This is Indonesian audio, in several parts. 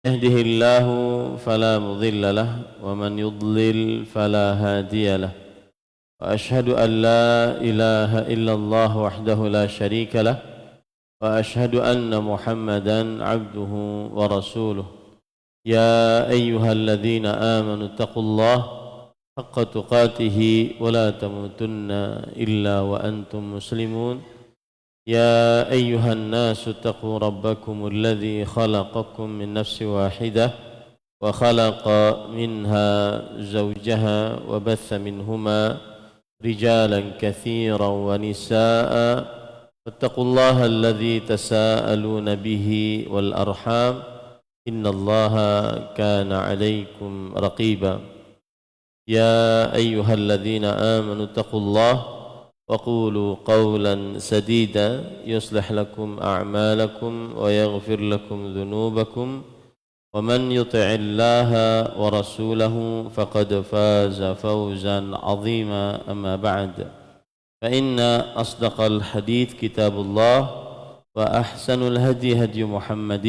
يهده الله فلا مضل له ومن يضلل فلا هادي له وأشهد أن لا إله إلا الله وحده لا شريك له وأشهد أن محمدا عبده ورسوله يا أيها الذين آمنوا اتقوا الله حق تقاته ولا تموتن إلا وأنتم مسلمون يا أيها الناس اتقوا ربكم الذي خلقكم من نفس واحدة وخلق منها زوجها وبث منهما رجالا كثيرا ونساء فاتقوا الله الذي تساءلون به والأرحام إن الله كان عليكم رقيبا يا أيها الذين آمنوا اتقوا الله وقولوا قولا سديدا يصلح لكم أعمالكم ويغفر لكم ذنوبكم ومن يطع الله ورسوله فقد فاز فوزا عظيما أما بعد فإن أصدق الحديث كتاب الله وأحسن الهدي هدي محمد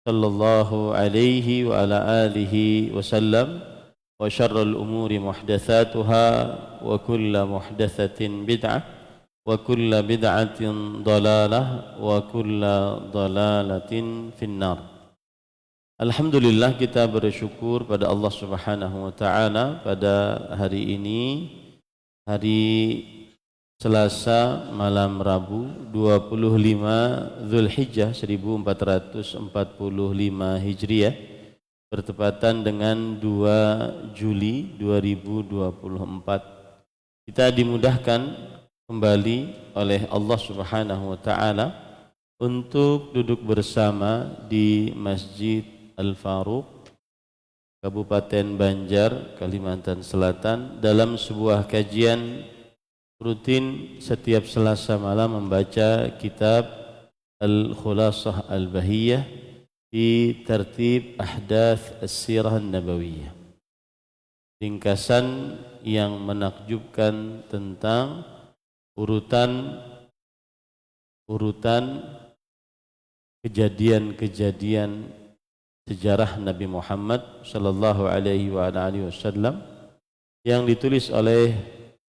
صلى الله عليه وعلى آله وسلم وشر الأمور محدثاتها وكل محدثة بدعة وكل بدعة ضلالة وكل ضلالة في النار. Alhamdulillah, kita bersyukur pada Allah Subhanahu wa taala pada hari ini, hari Selasa malam Rabu 25 Zulhijjah 1445 Hijriah, bertepatan dengan 2 Juli 2024. Kita dimudahkan kembali oleh Allah Subhanahu wa taala untuk duduk bersama di Masjid Al-Faruq, Kabupaten Banjar, Kalimantan Selatan, dalam sebuah kajian rutin setiap Selasa malam membaca kitab Al-Khulasah Al-Bahiyah di tertib Ahdath As-Sirah An-Nabawiyah, ringkasan yang menakjubkan tentang urutan kejadian-kejadian sejarah Nabi Muhammad sallallahu alaihi wa alihi wasallam yang ditulis oleh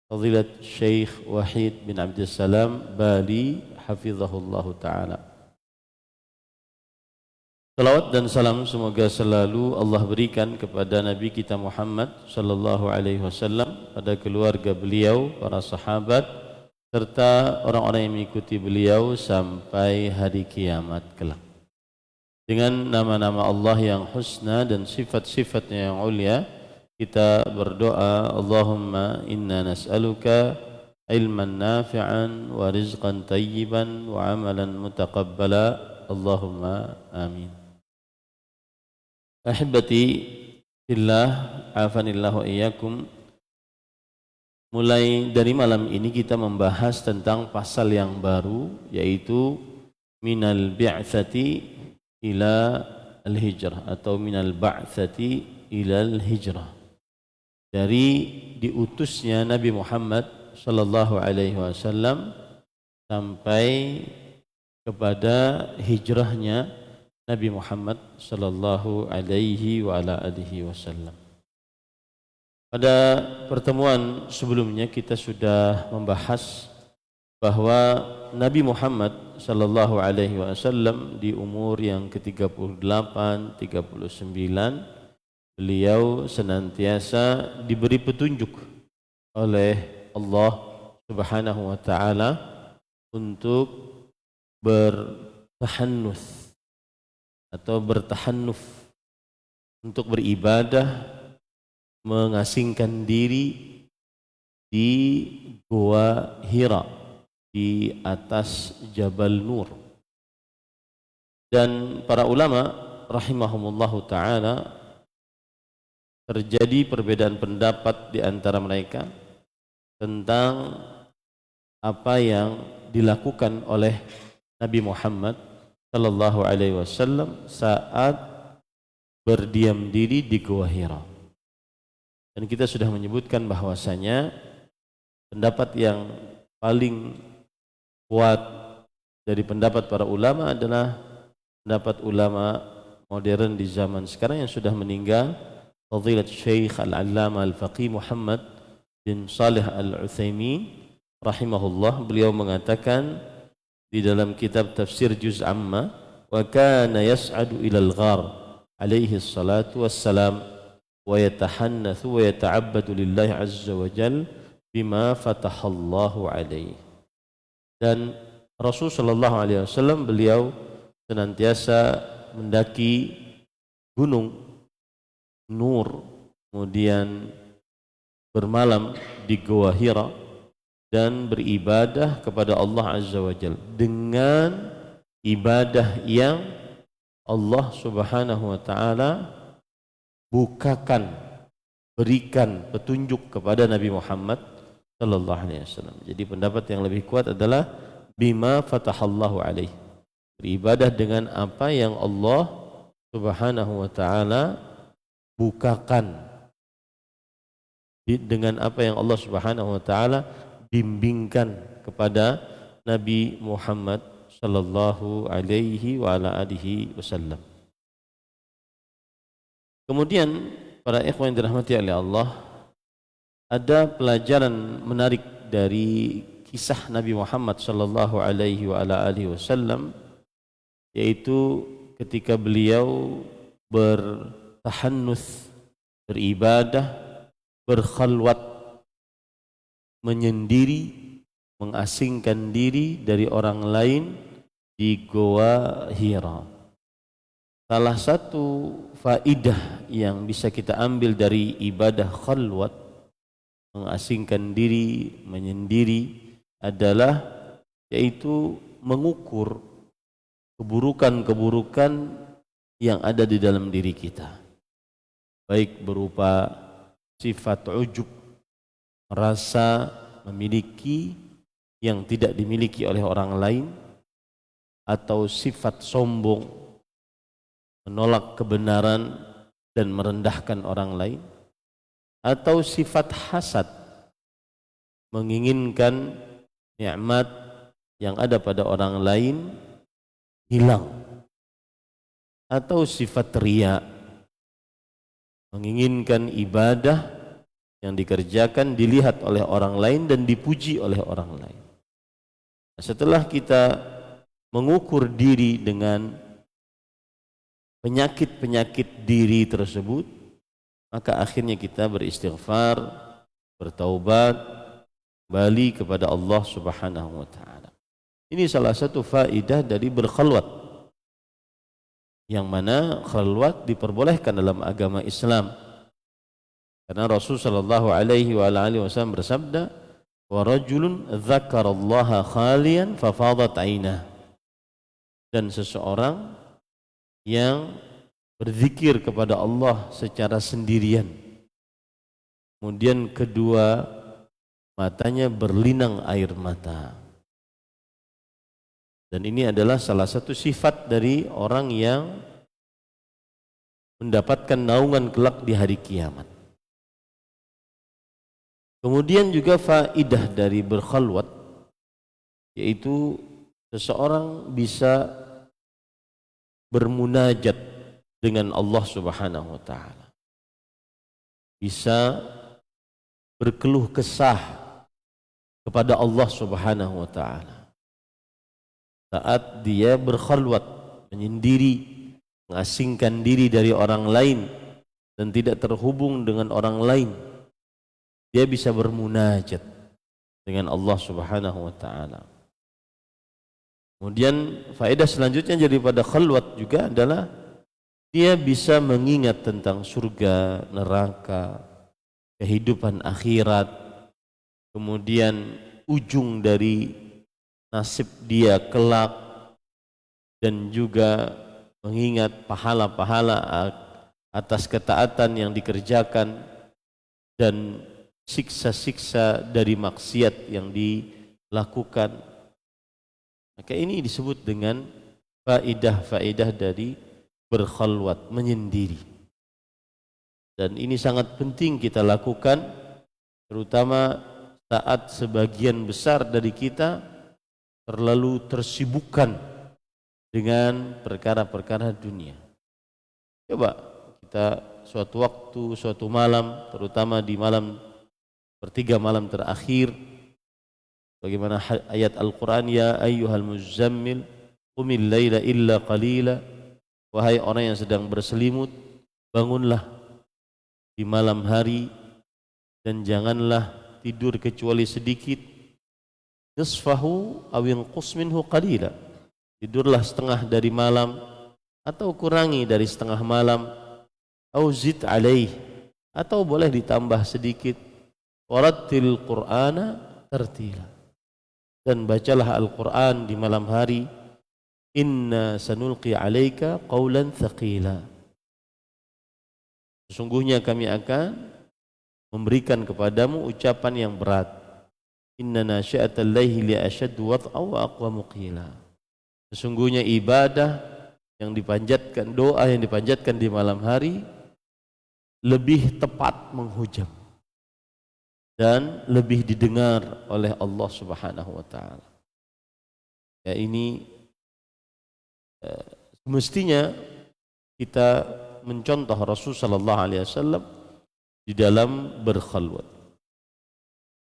Fadilat Syekh Wahid bin Abdussalam Bali hafizahullahu taala. Salawat dan salam semoga selalu Allah berikan kepada Nabi kita Muhammad sallallahu alaihi wasallam, pada keluarga beliau, para sahabat, serta orang-orang yang mengikuti beliau sampai hari kiamat kelak. Dengan nama-nama Allah yang husna dan sifat-sifatnya yang ulia, kita berdoa, Allahumma inna nas'aluka ilman nafi'an wa rizqan tayyiban wa amalan mutaqabbala, Allahumma amin. Ahibati fillah, afanillah wa iyyakum. Mulai dari malam ini kita membahas tentang pasal yang baru, yaitu minal bi'tsati ila al-hijrah atau minal ba'tsati ila al-hijrah. Dari diutusnya Nabi Muhammad sallallahu alaihi wasallam sampai kepada hijrahnya Nabi Muhammad sallallahu alaihi wa ala alihi wasallam. Pada pertemuan sebelumnya kita sudah membahas bahwa Nabi Muhammad sallallahu alaihi wasallam di umur yang ke-38, 39, beliau senantiasa diberi petunjuk oleh Allah Subhanahu wa taala untuk bertahannuts atau bertahannuf, untuk beribadah, mengasingkan diri di Gua Hira di atas Jabal Nur. Dan para ulama rahimahumullahu taala, terjadi perbedaan pendapat di antara mereka tentang apa yang dilakukan oleh Nabi Muhammad sallallahu alaihi wasallam saat berdiam diri di Gua Hira. Dan kita sudah menyebutkan bahwasanya pendapat yang paling kuat dari pendapat para ulama adalah pendapat ulama modern di zaman sekarang yang sudah meninggal, Fadilat Syekh Al-Allamah Al-Faqih Muhammad bin Salih Al-Utsaimin rahimahullah, beliau mengatakan di dalam kitab tafsir Juz Amma, wa kana yas'adu ilal ghar alaihi salatu wassalam wa yatahannathu wa yata'abbadu lillahi azza wa jal bima fatahallahu alaihi. Dan Rasul sallallahu alaihi wasallam beliau senantiasa mendaki gunung Nur, kemudian bermalam di Gua Hira dan beribadah kepada Allah Azza wa Jalla dengan ibadah yang Allah Subhanahu wa taala bukakan, berikan petunjuk kepada Nabi Muhammad sallallahu alaihi wasallam. Jadi pendapat yang lebih kuat adalah bima fatahallahu alaihi, beribadah dengan apa yang Allah Subhanahu wa taala bukakan, dengan apa yang Allah Subhanahu wa taala bimbingkan kepada Nabi Muhammad sallallahu alaihi wa ala alihi wasallam. Kemudian para ikhwan yang dirahmati oleh Allah, ada pelajaran menarik dari kisah Nabi Muhammad sallallahu alaihi wa ala alihi wasallam, yaitu ketika beliau bertahannuts, beribadah, berkhalwat, menyendiri, mengasingkan diri dari orang lain di Goa Hira. Salah satu faidah yang bisa kita ambil dari ibadah khalwat, mengasingkan diri, menyendiri, adalah yaitu mengukur keburukan-keburukan yang ada di dalam diri kita, baik berupa sifat ujub, merasa memiliki yang tidak dimiliki oleh orang lain, atau sifat sombong, menolak kebenaran dan merendahkan orang lain, atau sifat hasad, menginginkan nikmat yang ada pada orang lain hilang, atau sifat riya, menginginkan ibadah yang dikerjakan dilihat oleh orang lain dan dipuji oleh orang lain. Setelah kita mengukur diri dengan penyakit-penyakit diri tersebut, maka akhirnya kita beristighfar, bertaubat, kembali kepada Allah Subhanahu wa taala. Ini salah satu faidah dari berkhalwat, yang mana khalwat diperbolehkan dalam agama Islam. Karena Rasul sallallahu alaihi wa alihi wasallam bersabda, "Wa rajulun dzakarallaha khalian fa fadat 'ainah." Dan seseorang yang berzikir kepada Allah secara sendirian, kemudian kedua matanya berlinang air mata. Dan ini adalah salah satu sifat dari orang yang mendapatkan naungan kelak di hari kiamat. Kemudian juga faidah dari berkhalwat, yaitu seseorang bisa bermunajat dengan Allah Subhanahu wa taala, bisa berkeluh kesah kepada Allah Subhanahu wa taala saat dia berkhalwat, menyendiri, mengasingkan diri dari orang lain dan tidak terhubung dengan orang lain. Dia bisa bermunajat dengan Allah Subhanahu wa taala. Kemudian faedah selanjutnya daripada khalwat juga adalah dia bisa mengingat tentang surga, neraka, kehidupan akhirat, kemudian ujung dari nasib dia kelak, dan juga mengingat pahala-pahala atas ketaatan yang dikerjakan dan siksa-siksa dari maksiat yang dilakukan. Maka ini disebut dengan faidah-faidah dari berkhalwat, menyendiri. Dan ini sangat penting kita lakukan, terutama saat sebagian besar dari kita terlalu tersibukkan dengan perkara-perkara dunia. Coba kita suatu waktu, suatu malam, terutama di malam sepertiga malam terakhir, bagaimana ayat Al-Quran, ya ayyuhal muzammil qumil laila illa qalila, wahai orang yang sedang berselimut, bangunlah di malam hari dan janganlah tidur kecuali sedikit, nisfahu aw inqus minhu qalila, tidurlah setengah dari malam atau kurangi dari setengah malam, au zid alaih, atau boleh ditambah sedikit, warattil qur'ana tartila, dan bacalah Al-Quran di malam hari, inna sanulqi alaika qawlan thaqila, sesungguhnya kami akan memberikan kepadamu ucapan yang berat, inna nasyi'atal laili asyaddu wat'a wa aqwamu qila, sesungguhnya ibadah yang dipanjatkan, doa yang dipanjatkan di malam hari lebih tepat menghujam dan lebih didengar oleh Allah Subhanahu wa taala. Ya, ini semestinya kita mencontoh Rasul sallallahu alaihi wasallam di dalam berkhalwat.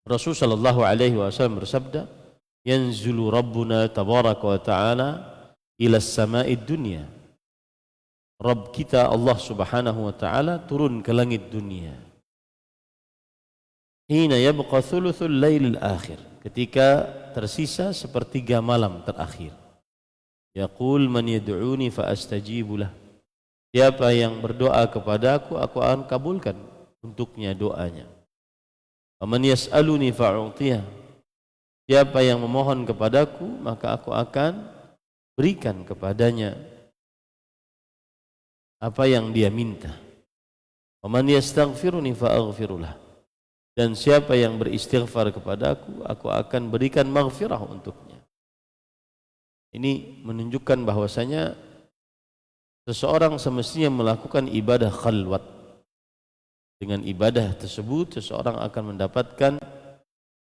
Rasul sallallahu alaihi wasallam bersabda, yanzulu rabbuna tabaraka wa taala ila as-sama'id dunya. Rabb kita Allah Subhanahu wa taala turun ke langit dunia. Hina yabqa thuluthul lailil akhir, ketika tersisa sepertiga malam terakhir. Yaqul man yad'uni fa astajibu lah. Siapa yang berdoa kepadaku, aku akan kabulkan untuknya doanya. Wa man yas'aluni fa'utiyah. Siapa yang memohon kepadaku, maka aku akan berikan kepadanya apa yang dia minta. Wa man yastaghfiruni fa'aghfirullah. Dan siapa yang beristighfar kepadaku, aku akan berikan maghfirah untuknya. Ini menunjukkan bahwasanya seseorang semestinya melakukan ibadah khalwat. Dengan ibadah tersebut seseorang akan mendapatkan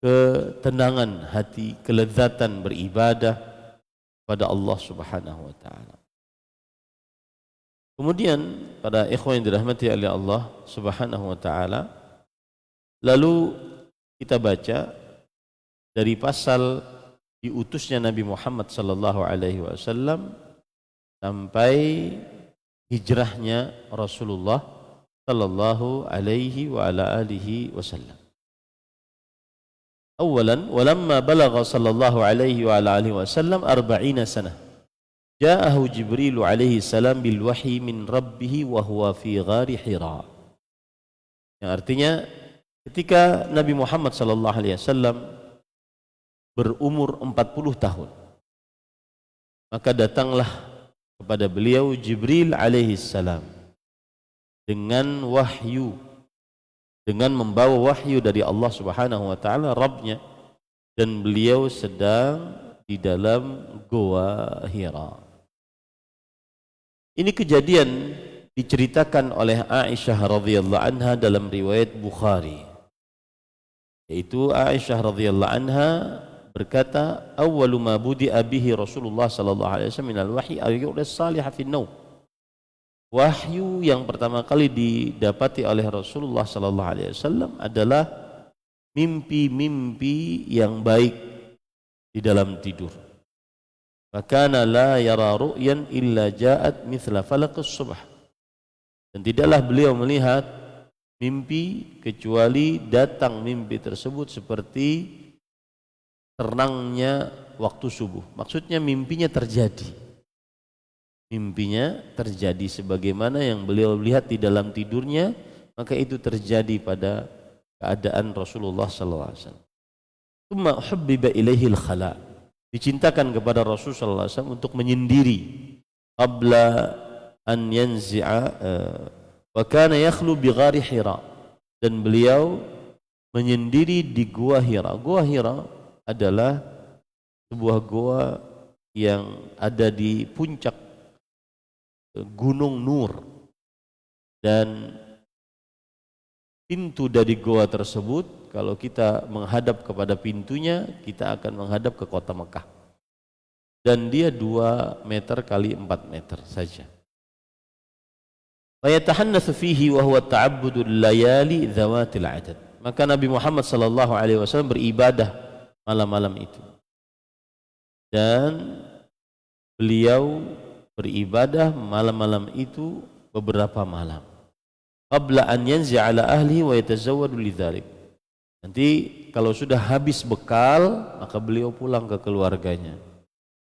ketenangan hati, kelezatan beribadah pada Allah Subhanahu wa taala. Kemudian pada ikhwan yang dirahmati oleh Allah Subhanahu wa taala, lalu kita baca dari pasal diutusnya Nabi Muhammad sallallahu alaihi wasallam sampai hijrahnya Rasulullah sallallahu alaihi wa ala alihi wasallam. Awalan, walamma balagha sallallahu alaihi wa ala alihi wasallam 40 sanah, ja'ahu Jibril alaihi salam bil wahyi min rabbih wa huwa fi ghari Hira. Yang artinya ketika Nabi Muhammad sallallahu alaihi wasallam berumur 40 tahun, maka datanglah kepada beliau Jibril alaihi salam dengan wahyu, dengan membawa wahyu dari Allah Subhanahu wa taala Rabbnya, dan beliau sedang di dalam goa Hira. Ini kejadian diceritakan oleh Aisyah radhiyallahu anha dalam riwayat Bukhari, yaitu Aisyah radhiyallahu anha berkata, awwalu ma budi'a bihi Rasulullah sallallahu alaihi wasallam minal wahyi ayyuhas salihah fin naum. Wahyu yang pertama kali didapati oleh Rasulullah sallallahu alaihi wasallam adalah mimpi-mimpi yang baik di dalam tidur. Fakana la yara ru'yan illa ja'at mithla falaqis subh. Dan tidaklah beliau melihat mimpi kecuali datang mimpi tersebut seperti terangnya waktu subuh. Maksudnya mimpinya terjadi. Mimpinya terjadi sebagaimana yang beliau lihat di dalam tidurnya, maka itu terjadi pada keadaan Rasulullah sallallahu alaihi wasallam. Tsumma hubbiba ilaihil khala. Dicintakan kepada Rasul sallallahu alaihi wasallam untuk menyendiri qabla an yanzi'a, wa kana yakhlu bi ghari Hira, dan beliau menyendiri di gua Hira. Gua Hira adalah sebuah gua yang ada di puncak Gunung Nur, dan pintu dari goa tersebut, kalau kita menghadap kepada pintunya, kita akan menghadap ke kota Mekah, dan dia 2 meter kali 4 meter saja. Fa yatahannatsu fihi wa huwa ta'abbudul layali dzawatil adad. Maka Nabi Muhammad sallallahu alaihi wasallam beribadah malam-malam itu. Dan beliau beribadah malam-malam itu beberapa malam. Qabla an yanzi ala ahlihi wa yatazawwadu lidzalik. Nanti kalau sudah habis bekal, maka beliau pulang ke keluarganya.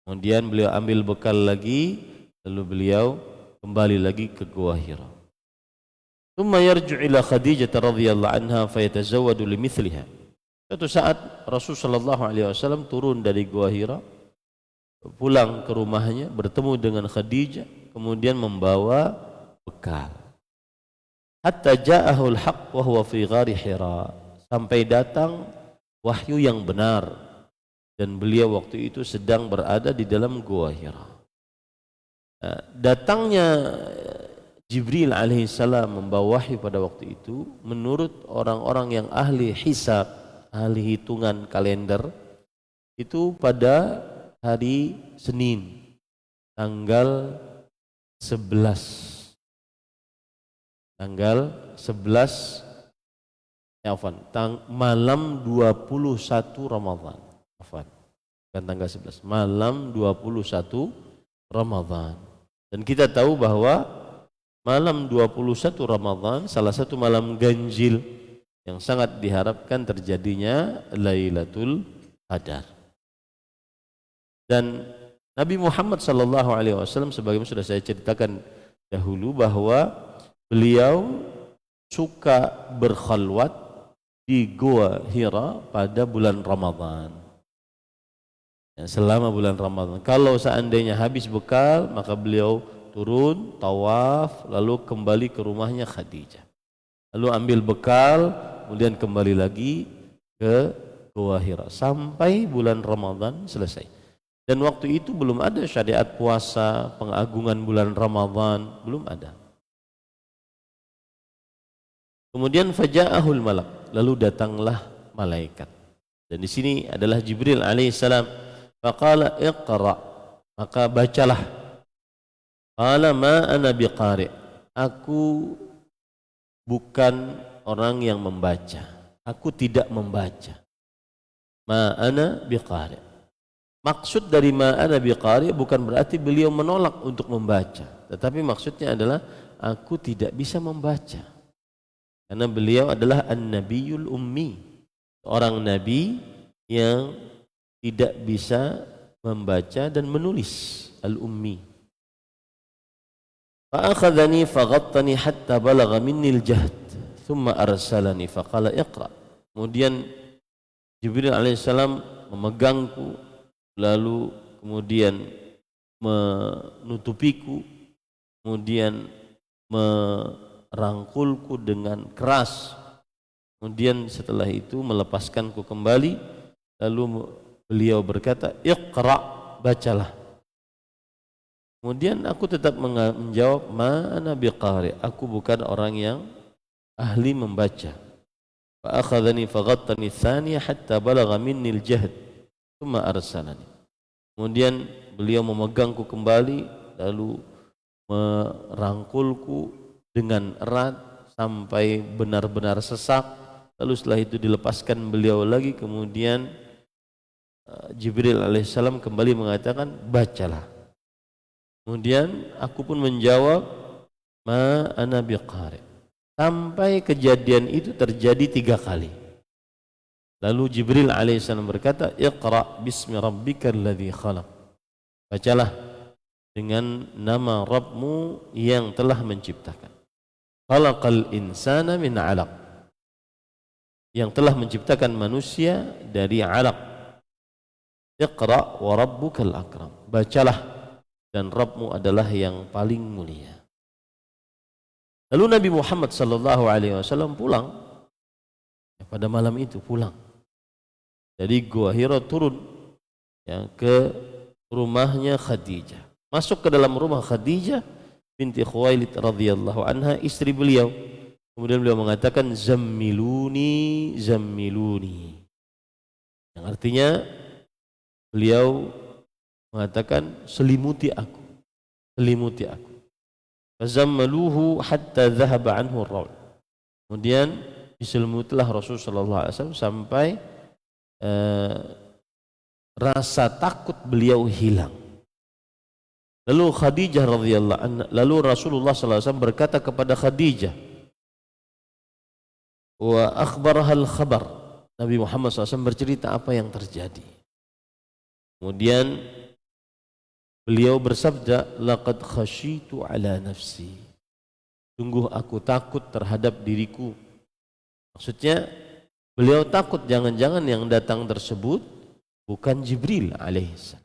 Kemudian beliau ambil bekal lagi, lalu beliau kembali lagi ke Gua Hira. Tsumma yarji'u ila Khadijah radhiyallahu anha fayatazawwadu limithliha. Suatu saat Rasul sallallahu alaihi wasallam turun dari Gua Hira, pulang ke rumahnya, bertemu dengan Khadijah, kemudian membawa bekal. Hatta ja'ahul haqq wa huwa fi ghari Hira. Sampai datang wahyu yang benar dan beliau waktu itu sedang berada di dalam Gua Hira. Datangnya Jibril alaihissalam membawa wahyu pada waktu itu, menurut orang-orang yang ahli hisab, ahli hitungan kalender, itu pada hari Senin tanggal 11 malam 21 Ramadhan, bukan tanggal 11, malam 21 Ramadhan. Dan kita tahu bahwa malam 21 Ramadhan salah satu malam ganjil yang sangat diharapkan terjadinya Lailatul Qadar. Dan Nabi Muhammad sallallahu alaihi wasallam, sebagaimana sudah saya ceritakan dahulu, bahwa beliau suka berkhalwat di Gua Hira pada bulan Ramadhan. Selama bulan Ramadhan, kalau seandainya habis bekal, maka beliau turun, tawaf, lalu kembali ke rumahnya Khadijah. Lalu ambil bekal, kemudian kembali lagi ke Gua Hira sampai bulan Ramadhan selesai. Dan waktu itu belum ada syariat puasa, pengagungan bulan Ramadhan, belum ada. Kemudian faja'ahul malak, lalu datanglah malaikat. Dan di sini adalah Jibril alaihissalam. Faqala iqra, maka bacalah. Qala ma ana biqari, aku bukan orang yang membaca, aku tidak membaca. Ma ana biqari, maksud dari ma ana biqari bukan berarti beliau menolak untuk membaca, tetapi maksudnya adalah aku tidak bisa membaca, karena beliau adalah an-nabiyul ummi, orang nabi yang tidak bisa membaca dan menulis, al-ummi. فأخذني فغطني حتى بلغ مني الجهد ثم أرسلني فقال اقرأ. Kemudian Jibril alaihissalam memegangku, lalu kemudian menutupiku, kemudian merangkulku dengan keras, kemudian setelah itu melepaskanku kembali, lalu beliau berkata iqra, bacalah. Kemudian aku tetap menjawab ma ana biqari, aku bukan orang yang ahli membaca. Fa akhadhani faghattani tsaniyah hatta balagha minni al-jahd thumma arsalani. Kemudian beliau memegangku kembali, lalu merangkulku dengan erat sampai benar-benar sesak. Lalu setelah itu dilepaskan beliau lagi. Kemudian Jibril alaihissalam kembali mengatakan bacalah. Kemudian aku pun menjawab ma ana biqari, sampai kejadian itu terjadi 3 kali. Lalu Jibril alaihissalam berkata iqra bismi rabbikal ladzi khalaq, bacalah dengan nama Rabbmu yang telah menciptakan. Khalaqal insana min 'alaq, yang telah menciptakan manusia dari 'alaq. Iqra wa rabbukal akram, bacalah dan Rabbmu adalah yang paling mulia. Lalu Nabi Muhammad sallallahu alaihi wasallam pulang. Pada malam itu pulang. Jadi Gua Hira turun ke rumahnya Khadijah. Masuk ke dalam rumah Khadijah binti Khuwailid radhiyallahu anha, istri beliau. Kemudian beliau mengatakan zammiluni zammiluni. Yang artinya beliau mengatakan selimuti aku, selimuti aku. fazammaluhu hatta dhahaba anhu ar-raul. Kemudian diselimutilah Rasul sallallahu alaihi wasallam sampai rasa takut beliau hilang. Lalu Khadijah radhiyallahu anha, lalu Rasulullah sallallahu alaihi wasallam berkata kepada Khadijah, wa akhbarahal khabar. Nabi Muhammad SAW bercerita apa yang terjadi. Kemudian beliau bersabda, laqad khasyitu ala nafsi. Sungguh aku takut terhadap diriku. Maksudnya beliau takut jangan-jangan yang datang tersebut bukan Jibril alaihissalam,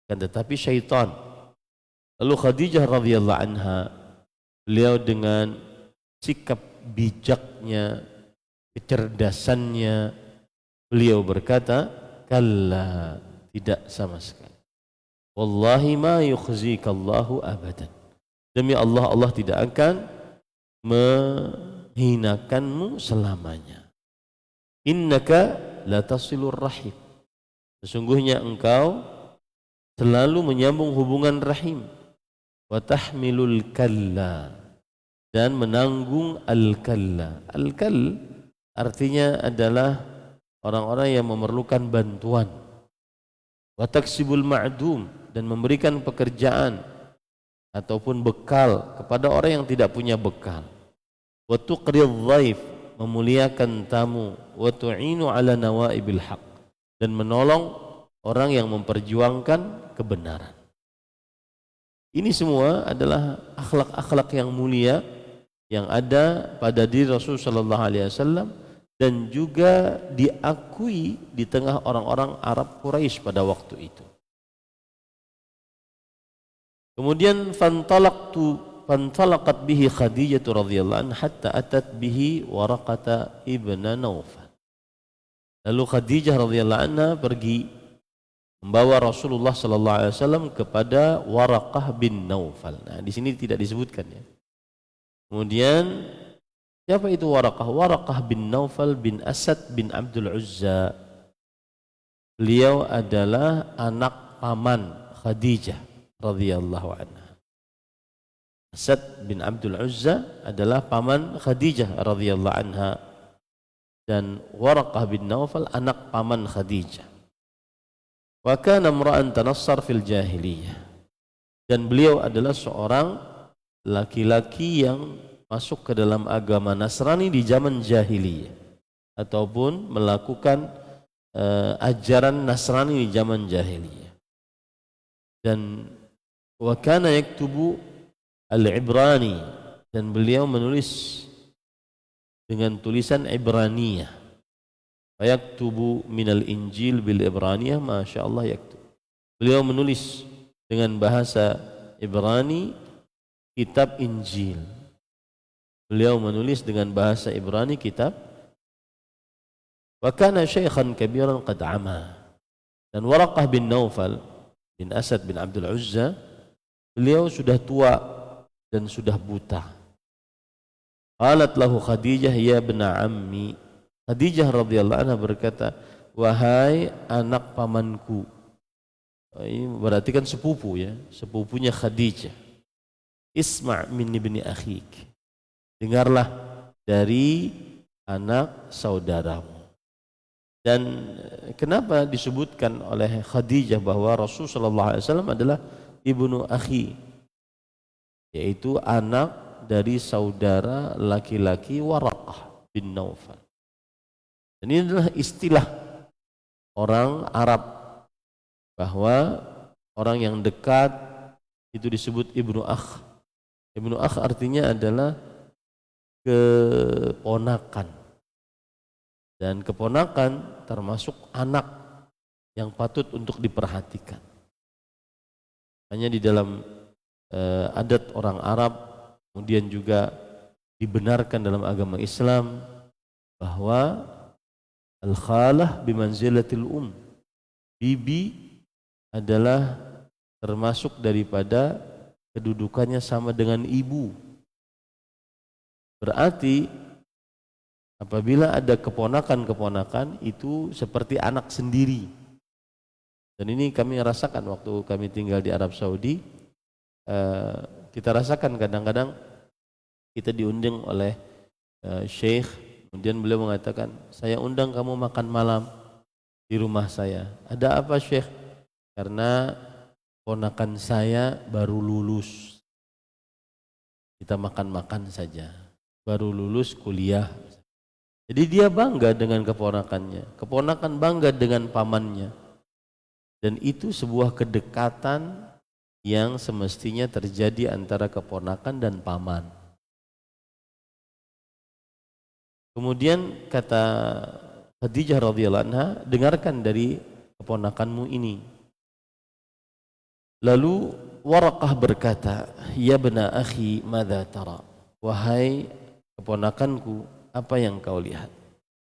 kan tetapi syaitan. Lalu Khadijah radhiyallahu anha, beliau dengan sikap bijaknya, kecerdasannya, beliau berkata, kalla, tidak sama sekali. Wallahi ma yukhzikallahu abadan. Demi Allah, Allah tidak akan menghinakanmu selamanya. Innaka la tasilur rahim. Sesungguhnya engkau selalu menyambung hubungan rahim. Wa tahmilul kalla, dan menanggung al-kalla. Al-kall artinya adalah orang-orang yang memerlukan bantuan. Wa taksibul ma'dum, dan memberikan pekerjaan ataupun bekal kepada orang yang tidak punya bekal. Wa tuqridh dhaif, memuliakan tamu. Wa tu'inu ala nawaibil haq, dan menolong orang yang memperjuangkan kebenaran. Ini semua adalah akhlak-akhlak yang mulia yang ada pada diri Rasul sallallahu alaihi wasallam dan juga diakui di tengah orang-orang Arab Quraisy pada waktu itu. Kemudian fantalaqat bihi Khadijah radhiyallahu anha hatta atat bihi Waraqah ibn Naufal. Lalu Khadijah radhiyallahu anha pergi membawa Rasulullah sallallahu alaihi wasallam kepada Waraqah bin Naufal. Nah, di sini tidak disebutkan ya. Kemudian siapa itu Waraqah? Waraqah bin Naufal bin Asad bin Abdul Uzza. Beliau adalah anak paman Khadijah radhiyallahu anha. Asad bin Abdul Uzza adalah paman Khadijah radhiyallahu anha, dan Waraqah bin Naufal anak paman Khadijah. Wa kana imra'an tanassar fil jahiliyah, dan beliau adalah seorang laki-laki yang masuk ke dalam agama Nasrani di zaman jahiliyah ataupun melakukan ajaran Nasrani di zaman jahiliyah. Dan wa kana yaktubu al-Ibrani, dan beliau menulis dengan tulisan Ibraniyah. Yaktubu minal Injil bil Ibraniyah, masya Allah yaktub. Beliau menulis dengan bahasa Ibrani kitab Injil. Beliau menulis dengan bahasa Ibrani kitab. Wa kana syaikhan kabiran qad ama. Dan Waraqah bin Naufal bin Asad bin Abdul Uzza, beliau sudah tua dan sudah buta. Qalat lahu Khadijah, ya ibna ammi. Khadijah radhiyallahu anha berkata, wahai anak pamanku. Ini berarti kan sepupu ya, sepupunya Khadijah. Isma' min ibni akhik. Dengarlah dari anak saudaramu. Dan kenapa disebutkan oleh Khadijah bahwa Rasul sallallahu alaihi wasallam adalah ibnu akhi, yaitu anak dari saudara laki-laki Waraqah bin Naufal. Dan ini adalah istilah orang Arab bahwa orang yang dekat itu disebut ibnu akh. Ibnu akh artinya adalah keponakan, dan keponakan termasuk anak yang patut untuk diperhatikan. Hanya di dalam adat orang Arab, kemudian juga dibenarkan dalam agama Islam bahwa al-khalah bimanzilatil bibi adalah termasuk daripada kedudukannya sama dengan ibu. Berarti apabila ada keponakan-keponakan itu seperti anak sendiri. Dan ini kami rasakan waktu kami tinggal di Arab Saudi. Kita rasakan kadang-kadang kita diundang oleh syekh, kemudian beliau mengatakan, saya undang kamu makan malam di rumah saya. Ada apa syekh? Karena ponakan saya baru lulus. Kita makan-makan saja. Baru lulus kuliah. Jadi dia bangga dengan keponakannya. Keponakan bangga dengan pamannya. Dan itu sebuah kedekatan yang semestinya terjadi antara keponakan dan paman. Kemudian kata Khadijah radhiyallahu anha, dengarkan dari keponakanmu ini. Lalu Waraqah berkata, ya bena akhi, madza tara? Wahai keponakanku, apa yang kau lihat?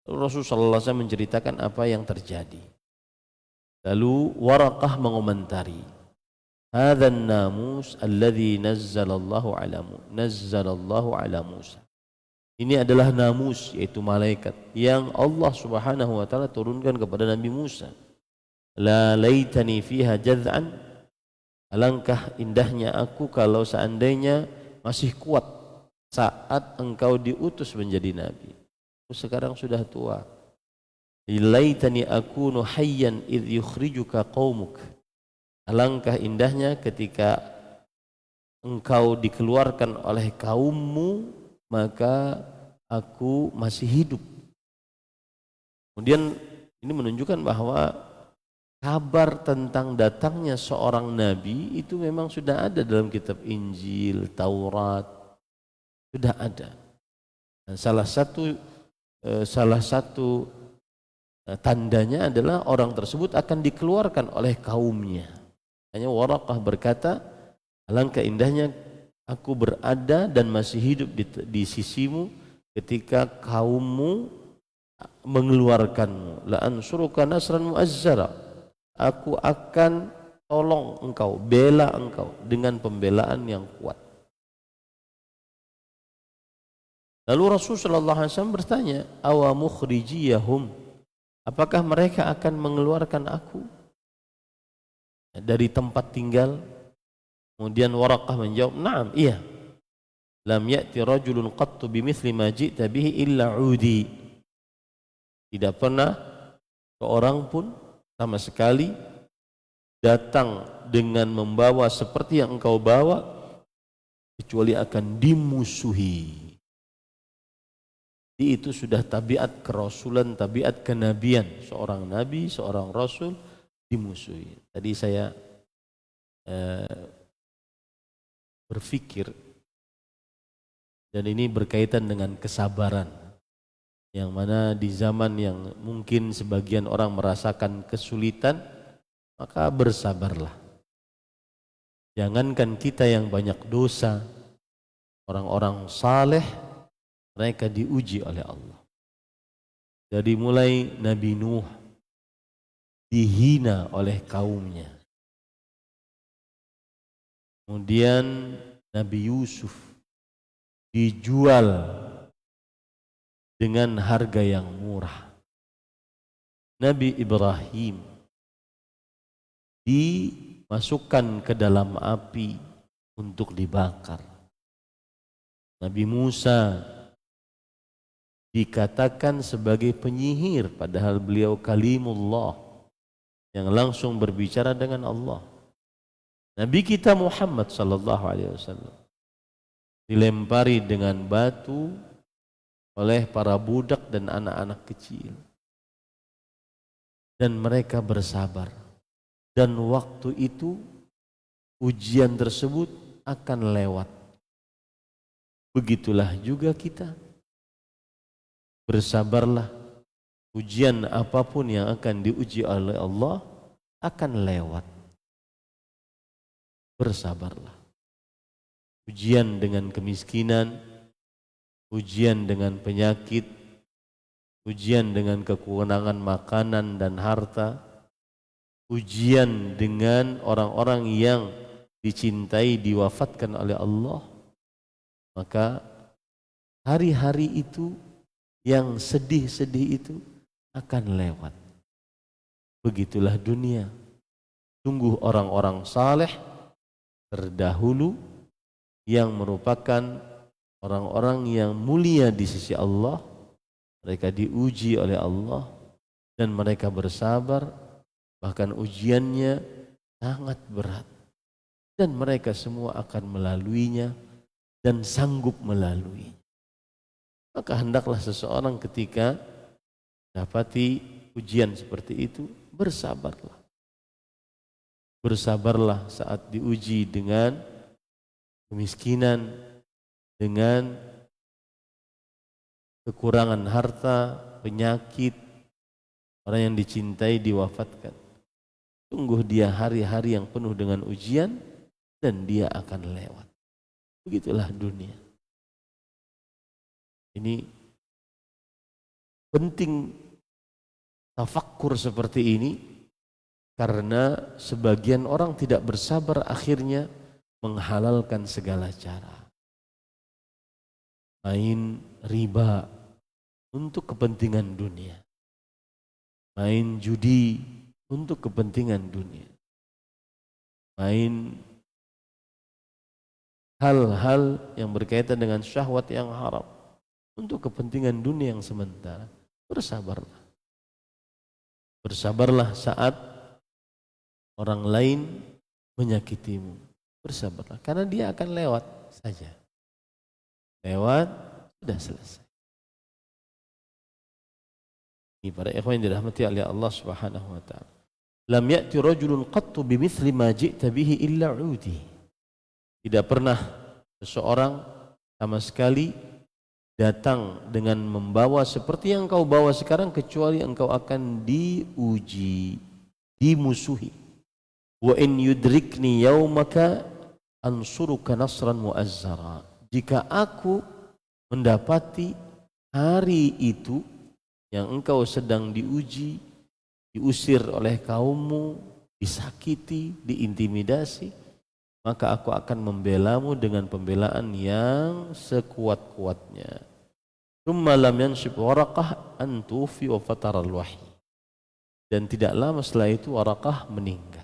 Lalu Rasulullah SAW menceritakan apa yang terjadi. Lalu Waraqah mengomentari, hadzan namus alladzi nazzalallahu ala Musa. Ini adalah namus, yaitu malaikat yang Allah Subhanahu wa taala turunkan kepada Nabi Musa. La laitani fiha jaz'an, alangkah indahnya aku kalau seandainya masih kuat saat engkau diutus menjadi nabi. Aku sekarang sudah tua. Laitani akunu hayyan idh yukhrijuka qaumuk. Alangkah indahnya ketika engkau dikeluarkan oleh kaummu, maka aku masih hidup. Kemudian ini menunjukkan bahwa kabar tentang datangnya seorang nabi itu memang sudah ada dalam kitab Injil, Taurat, sudah ada. Dan salah satu tandanya adalah orang tersebut akan dikeluarkan oleh kaumnya. Hanya Waraqah berkata, alangkah indahnya aku berada dan masih hidup di sisimu ketika kaummu mengeluarkanmu. La ansuruka nasran mu'azzara. Aku akan tolong engkau, bela engkau dengan pembelaan yang kuat. Lalu Rasulullah SAW bertanya, awa mukhrijiyahum, apakah mereka akan mengeluarkan aku dari tempat tinggal? Kemudian Waraqah menjawab, na'am, iya. Lam ya'ti rajulun qattu bimithli ma ji'ta bihi illa 'udi. Tidak pernah seorang pun sama sekali datang dengan membawa seperti yang engkau bawa kecuali akan dimusuhi. Itu sudah tabiat kerasulan, tabiat kenabian. Seorang nabi, seorang rasul dimusuhi. Tadi saya berpikir, dan ini berkaitan dengan kesabaran, yang mana di zaman yang mungkin sebagian orang merasakan kesulitan, maka bersabarlah. Jangankan kita yang banyak dosa, orang-orang saleh mereka diuji oleh Allah. Dari mulai Nabi Nuh dihina oleh kaumnya, kemudian Nabi Yusuf dijual dengan harga yang murah. Nabi Ibrahim dimasukkan ke dalam api untuk dibakar. Nabi Musa dikatakan sebagai penyihir, padahal beliau kalimullah yang langsung berbicara dengan Allah. Nabi kita Muhammad sallallahu alaihi wasallam dilempari dengan batu oleh para budak dan anak-anak kecil, dan mereka bersabar, dan waktu itu ujian tersebut akan lewat. Begitulah juga kita, bersabarlah. Ujian apapun yang akan diuji oleh Allah akan lewat. Bersabarlah. Ujian dengan kemiskinan, ujian dengan penyakit, ujian dengan kekurangan makanan dan harta, ujian dengan orang-orang yang dicintai diwafatkan oleh Allah, maka hari-hari itu yang sedih-sedih itu akan lewat. Begitulah dunia. Sungguh orang-orang saleh terdahulu yang merupakan orang-orang yang mulia di sisi Allah. Mereka diuji oleh Allah dan mereka bersabar, bahkan ujiannya sangat berat, dan mereka semua akan melaluinya dan sanggup melalui. Maka hendaklah seseorang ketika dapati ujian seperti itu bersabarlah. Bersabarlah saat diuji dengan kemiskinan, dengan kekurangan harta, penyakit, orang yang dicintai diwafatkan. Sungguh dia hari-hari yang penuh dengan ujian dan dia akan lewat. Begitulah dunia. Ini penting tafakkur seperti ini, karena sebagian orang tidak bersabar, akhirnya menghalalkan segala cara. Main riba untuk kepentingan dunia. Main judi untuk kepentingan dunia. Main hal-hal yang berkaitan dengan syahwat yang haram untuk kepentingan dunia yang sementara. Bersabarlah. Bersabarlah saat orang lain menyakitimu. Bersabarlah, karena dia akan lewat saja. Lewat, sudah selesai. Ini para ikhwan yang dirahmati oleh Allah Subhanahu wa taala. Lam ya'ti rajulun qattu bimithli ma ji'ta bihi illa 'udi. Tidak pernah seseorang sama sekali datang dengan membawa seperti yang engkau bawa sekarang, kecuali engkau akan diuji, dimusuhi. Wa in yudrikni yaumaka ansuruka nasran mu'azzara. Jika aku mendapati hari itu yang engkau sedang diuji, diusir oleh kaummu, disakiti, diintimidasi, maka aku akan membelamu dengan pembelaan yang sekuat-kuatnya. Tsumma lam yanshib Waraqah an tufi wa fatara al-wahyi. Dan tidak lama setelah itu Waraqah meninggal.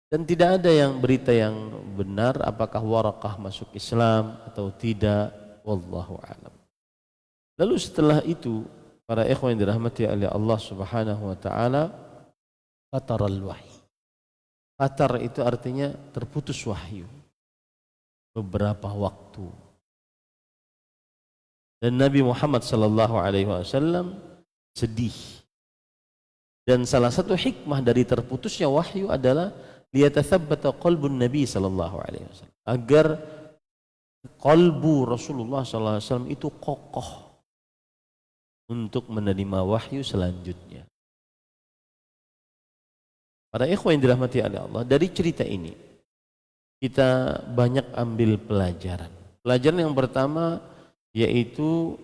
Dan tidak ada yang berita yang benar apakah Waraqah masuk Islam atau tidak, wallahu a'lam. Lalu setelah itu, para ikhwan yang dirahmati oleh Allah Subhanahu wa taala, fatara al-wahyi. Fatar itu artinya terputus wahyu beberapa waktu. Dan Nabi Muhammad sallallahu alaihi wasallam sedih. Dan salah satu hikmah dari terputusnya wahyu adalah liyatathabbata qalbun Nabi sallallahu alaihi wasallam, agar qalbu Rasulullah sallallahu alaihi wasallam itu kokoh untuk menerima wahyu selanjutnya. Para ikhwan yang dirahmati oleh Allah, dari cerita ini kita banyak ambil pelajaran. Pelajaran yang pertama yaitu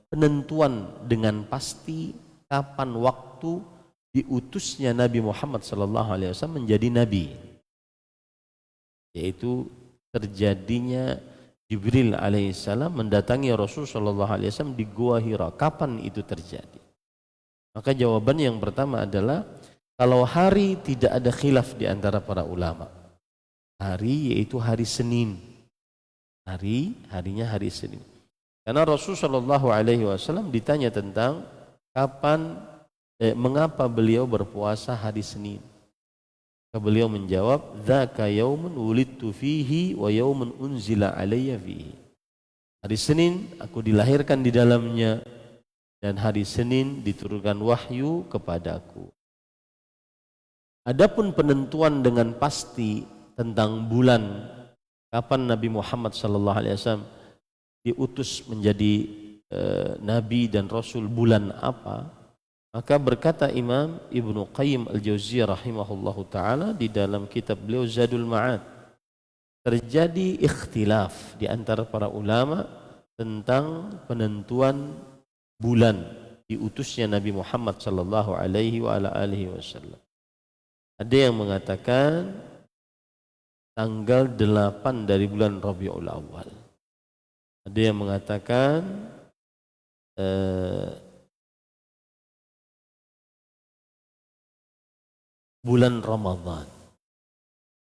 penentuan dengan pasti kapan waktu diutusnya Nabi Muhammad SAW menjadi Nabi, yaitu terjadinya Jibril alaihissalam mendatangi Rasul SAW di Gua Hira. Kapan itu terjadi? Maka jawaban yang pertama adalah kalau hari tidak ada khilaf di antara para ulama. Hari yaitu hari Senin. Harinya hari Senin. Karena Rasul SAW ditanya tentang mengapa beliau berpuasa hari Senin. Beliau menjawab, "Dzaka yaumun wulidtu fihi wa yaumun unzila alayya fihi." Hari Senin aku dilahirkan di dalamnya, dan hari Senin diturunkan wahyu kepadaku. Adapun penentuan dengan pasti tentang bulan kapan Nabi Muhammad SAW diutus menjadi Nabi dan Rasul, bulan apa, maka berkata Imam Ibnu Qayyim Al-Jauziyah rahimahullahu ta'ala di dalam kitab beliau Zadul Ma'ad, terjadi ikhtilaf di antara para ulama tentang penentuan bulan diutusnya Nabi Muhammad sallallahu alaihi wasallam. Ada yang mengatakan tanggal 8 dari bulan Rabiul Awal. Ada yang mengatakan bulan Ramadan.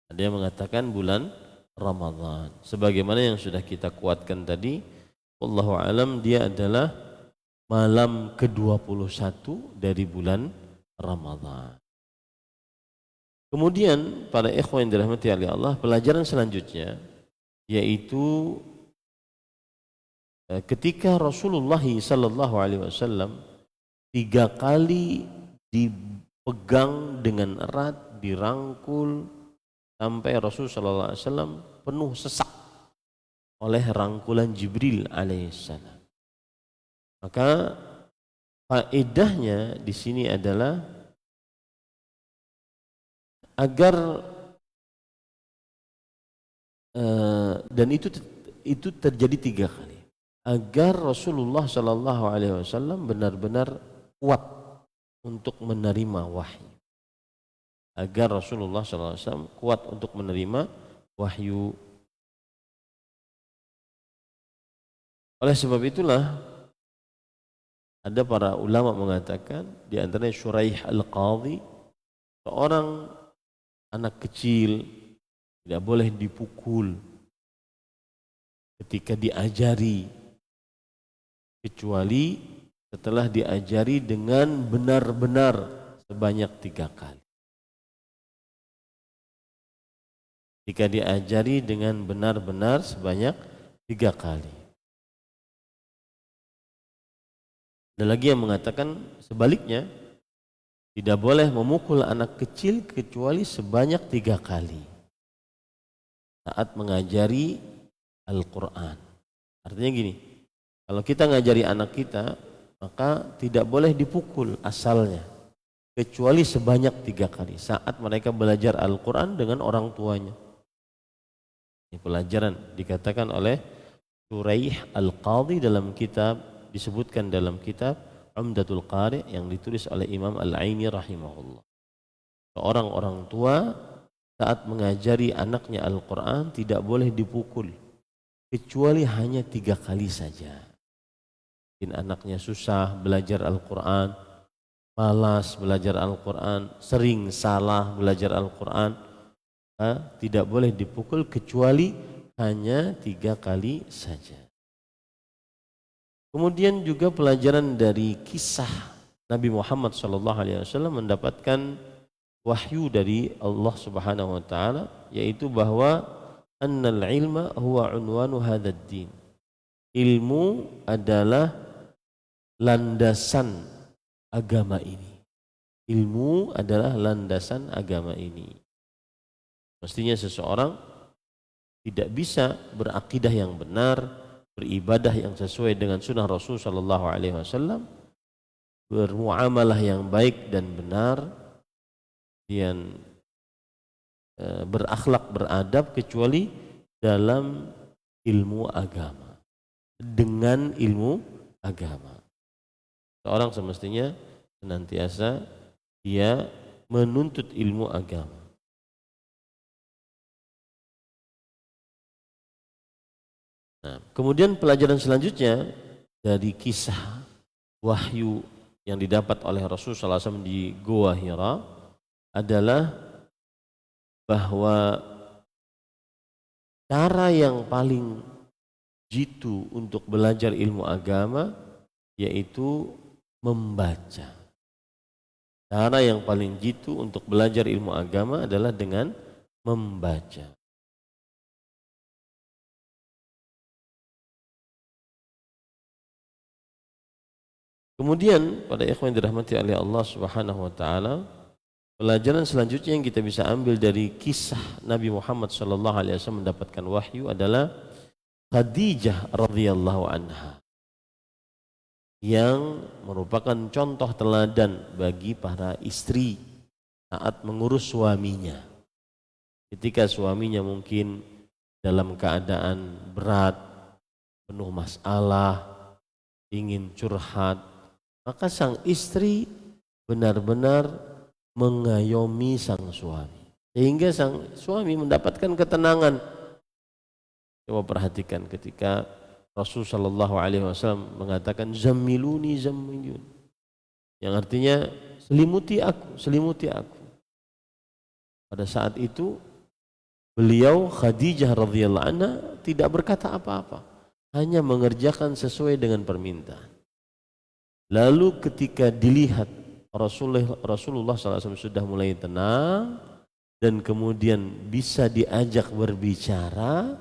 Ada yang mengatakan bulan Ramadhan. Sebagaimana yang sudah kita kuatkan tadi, wallahu alam, dia adalah malam ke-21 dari bulan Ramadhan. Kemudian para ikhwan yang dirahmati oleh Allah, pelajaran selanjutnya yaitu ketika Rasulullah sallallahu alaihi wasallam 3 kali dipegang dengan erat, dirangkul sampai Rasul sallallahu alaihi wasallam penuh sesak oleh rangkulan Jibril alaihissalam. Maka faedahnya di sini adalah agar dan itu terjadi 3 kali, agar Rasulullah sallallahu alaihi wasallam benar-benar kuat untuk menerima wahyu. Agar Rasulullah sallallahu alaihi wasallam kuat untuk menerima wahyu. Oleh sebab itulah ada para ulama mengatakan, di antaranya Syuraih Al-Qadhi, seorang anak kecil tidak boleh dipukul ketika diajari, kecuali setelah diajari dengan benar-benar sebanyak 3 kali. Jika diajari dengan benar-benar sebanyak 3 kali. Ada lagi yang mengatakan sebaliknya, tidak boleh memukul anak kecil kecuali sebanyak 3 kali saat mengajari Al-Quran. Artinya gini, kalau kita ngajari anak kita, maka tidak boleh dipukul asalnya kecuali sebanyak 3 kali saat mereka belajar Al-Quran dengan orang tuanya. Ini pelajaran dikatakan oleh Syuraih Al-Qadhi dalam kitab, disebutkan dalam kitab Umdatul Qari yang ditulis oleh Imam Al-Aini rahimahullah. Seorang orang tua saat mengajari anaknya Al-Quran tidak boleh dipukul kecuali hanya 3 kali saja. Mungkin anaknya susah belajar Al-Quran, malas belajar Al-Quran, sering salah belajar Al-Quran, tidak boleh dipukul kecuali hanya 3 kali saja. Kemudian juga pelajaran dari kisah Nabi Muhammad SAW mendapatkan wahyu dari Allah Subhanahu wa taala, yaitu bahwa annal ilma huwa unwanu hadzal din. Ilmu adalah landasan agama ini. Ilmu adalah landasan agama ini. Mestinya seseorang tidak bisa berakidah yang benar, beribadah yang sesuai dengan sunnah Rasul sallallahu alaihi wasallam, bermuamalah yang baik dan benar, dan berakhlak beradab kecuali dalam ilmu agama, dengan ilmu agama. Seorang semestinya senantiasa dia menuntut ilmu agama. Nah, kemudian pelajaran selanjutnya dari kisah wahyu yang didapat oleh Rasulullah SAW di Gua Hira adalah bahwa cara yang paling jitu untuk belajar ilmu agama yaitu membaca. Cara yang paling jitu untuk belajar ilmu agama adalah dengan membaca. Kemudian pada ikhwan yang dirahmati oleh Allah Subhanahu wa taala, pelajaran selanjutnya yang kita bisa ambil dari kisah Nabi Muhammad sallallahu alaihi wasallam mendapatkan wahyu adalah Khadijah radhiyallahu anha, yang merupakan contoh teladan bagi para istri saat mengurus suaminya. Ketika suaminya mungkin dalam keadaan berat, penuh masalah, ingin curhat, maka sang istri benar-benar mengayomi sang suami sehingga sang suami mendapatkan ketenangan. Coba perhatikan ketika Rasul sallallahu alaihi wasallam mengatakan zammiluni zammilun, yang artinya selimuti aku, selimuti aku. Pada saat itu beliau Khadijah radhiyallahu anha tidak berkata apa-apa, hanya mengerjakan sesuai dengan permintaan. Lalu ketika dilihat Rasulullah SAW sudah mulai tenang dan kemudian bisa diajak berbicara,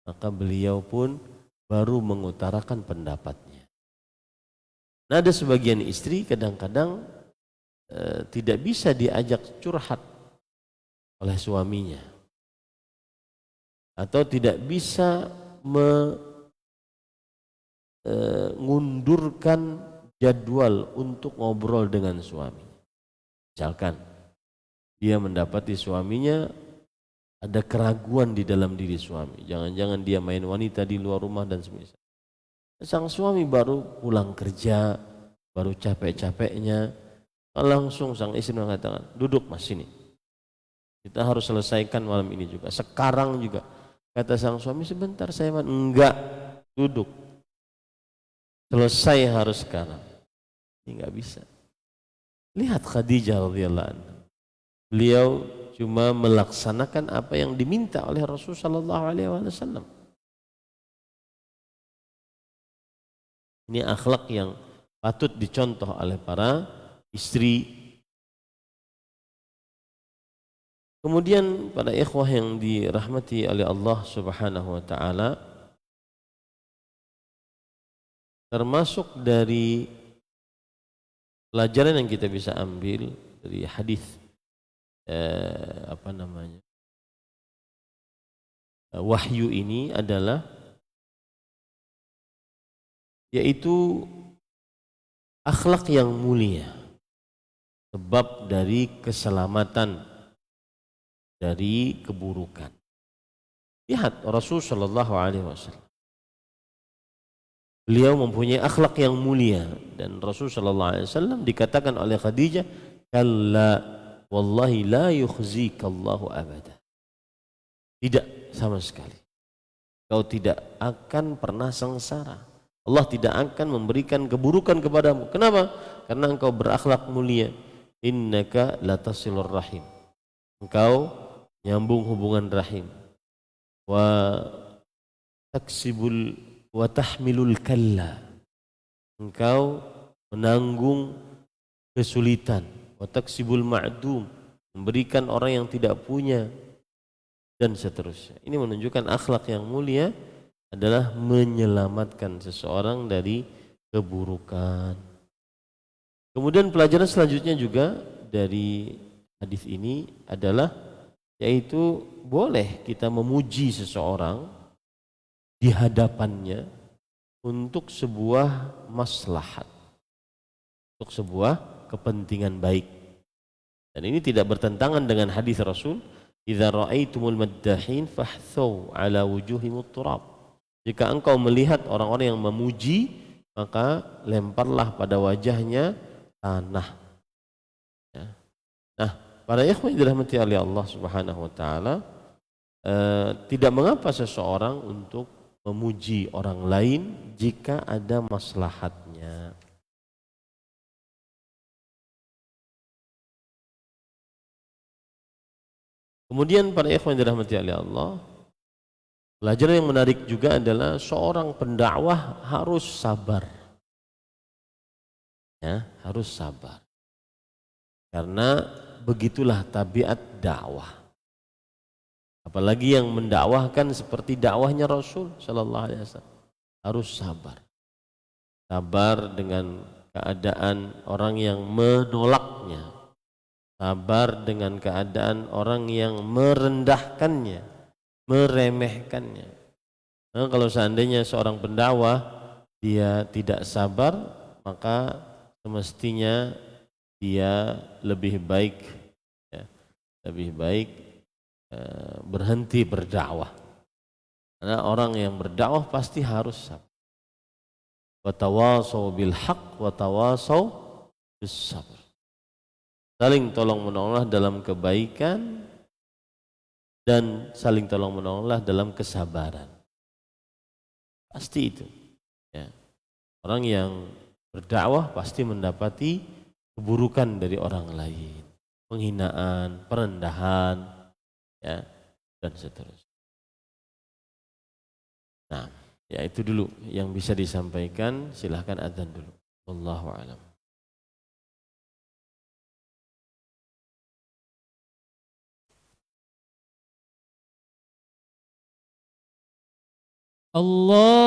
maka beliau pun baru mengutarakan pendapatnya. Nah, ada sebagian istri kadang-kadang tidak bisa diajak curhat oleh suaminya, atau tidak bisa mengundurkan jadwal untuk ngobrol dengan suami. Misalkan dia mendapati suaminya ada keraguan di dalam diri suami, jangan-jangan dia main wanita di luar rumah dan semisal. Sang suami baru pulang kerja, baru capek-capeknya, langsung sang istri mengatakan, duduk mas sini, kita harus selesaikan malam ini juga, sekarang juga. Kata sang suami, sebentar saya enggak, duduk, selesai harus sekarang. Ini enggak bisa. Lihat Khadijah radhiyallahu anha, beliau cuma melaksanakan apa yang diminta oleh Rasulullah sallallahu alaihi wasallam. Ini akhlak yang patut dicontoh oleh para istri. Kemudian pada ikhwah yang dirahmati oleh Allah Subhanahu wa taala, termasuk dari pelajaran yang kita bisa ambil dari hadis wahyu ini adalah yaitu akhlak yang mulia, sebab dari keselamatan dari keburukan. Lihat Rasul sallallahu alaihi wasallam, beliau mempunyai akhlak yang mulia, dan Rasul sallallahu alaihi wasallam dikatakan oleh Khadijah, kalla wallahi la yukhzikallahu abada. Tidak sama sekali, kau tidak akan pernah sengsara. Allah tidak akan memberikan keburukan kepadamu. Kenapa? Karena engkau berakhlak mulia. Innaka latasilur rahim, engkau nyambung hubungan rahim. Wa taksibul wa tahmilul kalla, engkau menanggung kesulitan. Wa taksibul ma'dum, memberikan orang yang tidak punya, dan seterusnya. Ini menunjukkan akhlak yang mulia adalah menyelamatkan seseorang dari keburukan. Kemudian pelajaran selanjutnya juga dari hadis ini adalah yaitu boleh kita memuji seseorang di hadapannya untuk sebuah maslahat, untuk sebuah kepentingan baik. Dan ini tidak bertentangan dengan hadis Rasul, idza ra'aitumul maddahin fahthaw ala wujuhimut turab. Jika engkau melihat orang-orang yang memuji, maka lemparlah pada wajahnya tanah. Ya. Nah, para ikhwan yang dirahmati oleh Allah Subhanahu wa taala, tidak mengapa seseorang untuk memuji orang lain jika ada maslahatnya. Kemudian para ikhwan yang dirahmati oleh Allah, pelajaran yang menarik juga adalah seorang pendakwah harus sabar. Ya, harus sabar. Karena begitulah tabiat dakwah. Apalagi yang mendakwahkan seperti dakwahnya Rasul sallallahu alaihi wasallam, harus sabar. Sabar dengan keadaan orang yang menolaknya. Sabar dengan keadaan orang yang merendahkannya, meremehkannya. Nah, kalau seandainya seorang pendakwah dia tidak sabar, maka semestinya dia lebih baik berhenti berdakwah. Karena orang yang berdakwah pasti harus sabar. Wa tawasau bil haqq wa tawasau bis sabr. Saling tolong menolonglah dalam kebaikan dan saling tolong menolonglah dalam kesabaran. Pasti itu. Ya. Orang yang berdakwah pasti mendapati keburukan dari orang lain, penghinaan, perendahan. Ya. dan seterusnya. Nah, ya itu dulu yang bisa disampaikan. Silahkan adzan dulu. Wallahu a'lam. Allahu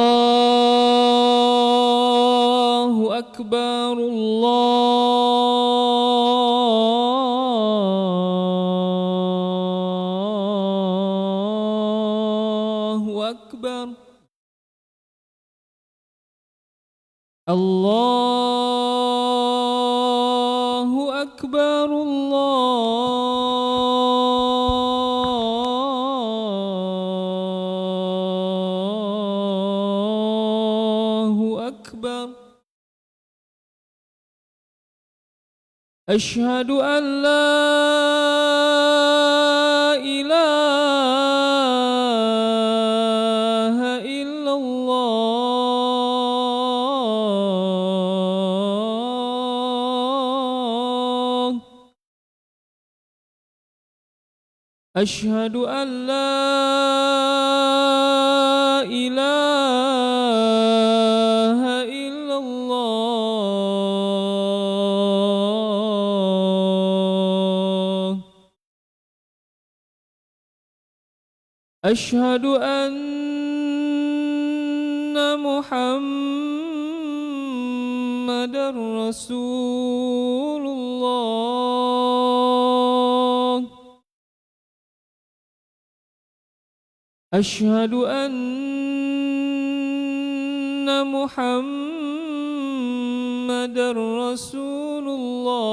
Akbar, Allahu Akbar, Allahu Akbar, Allahu Akbar. Asyhadu an la ilaha illallah. Asyhadu an la ilaha illallah. Asyhadu anna Muhammadar Rasulullah. Asyhadu anna Muhammadar Rasulullah.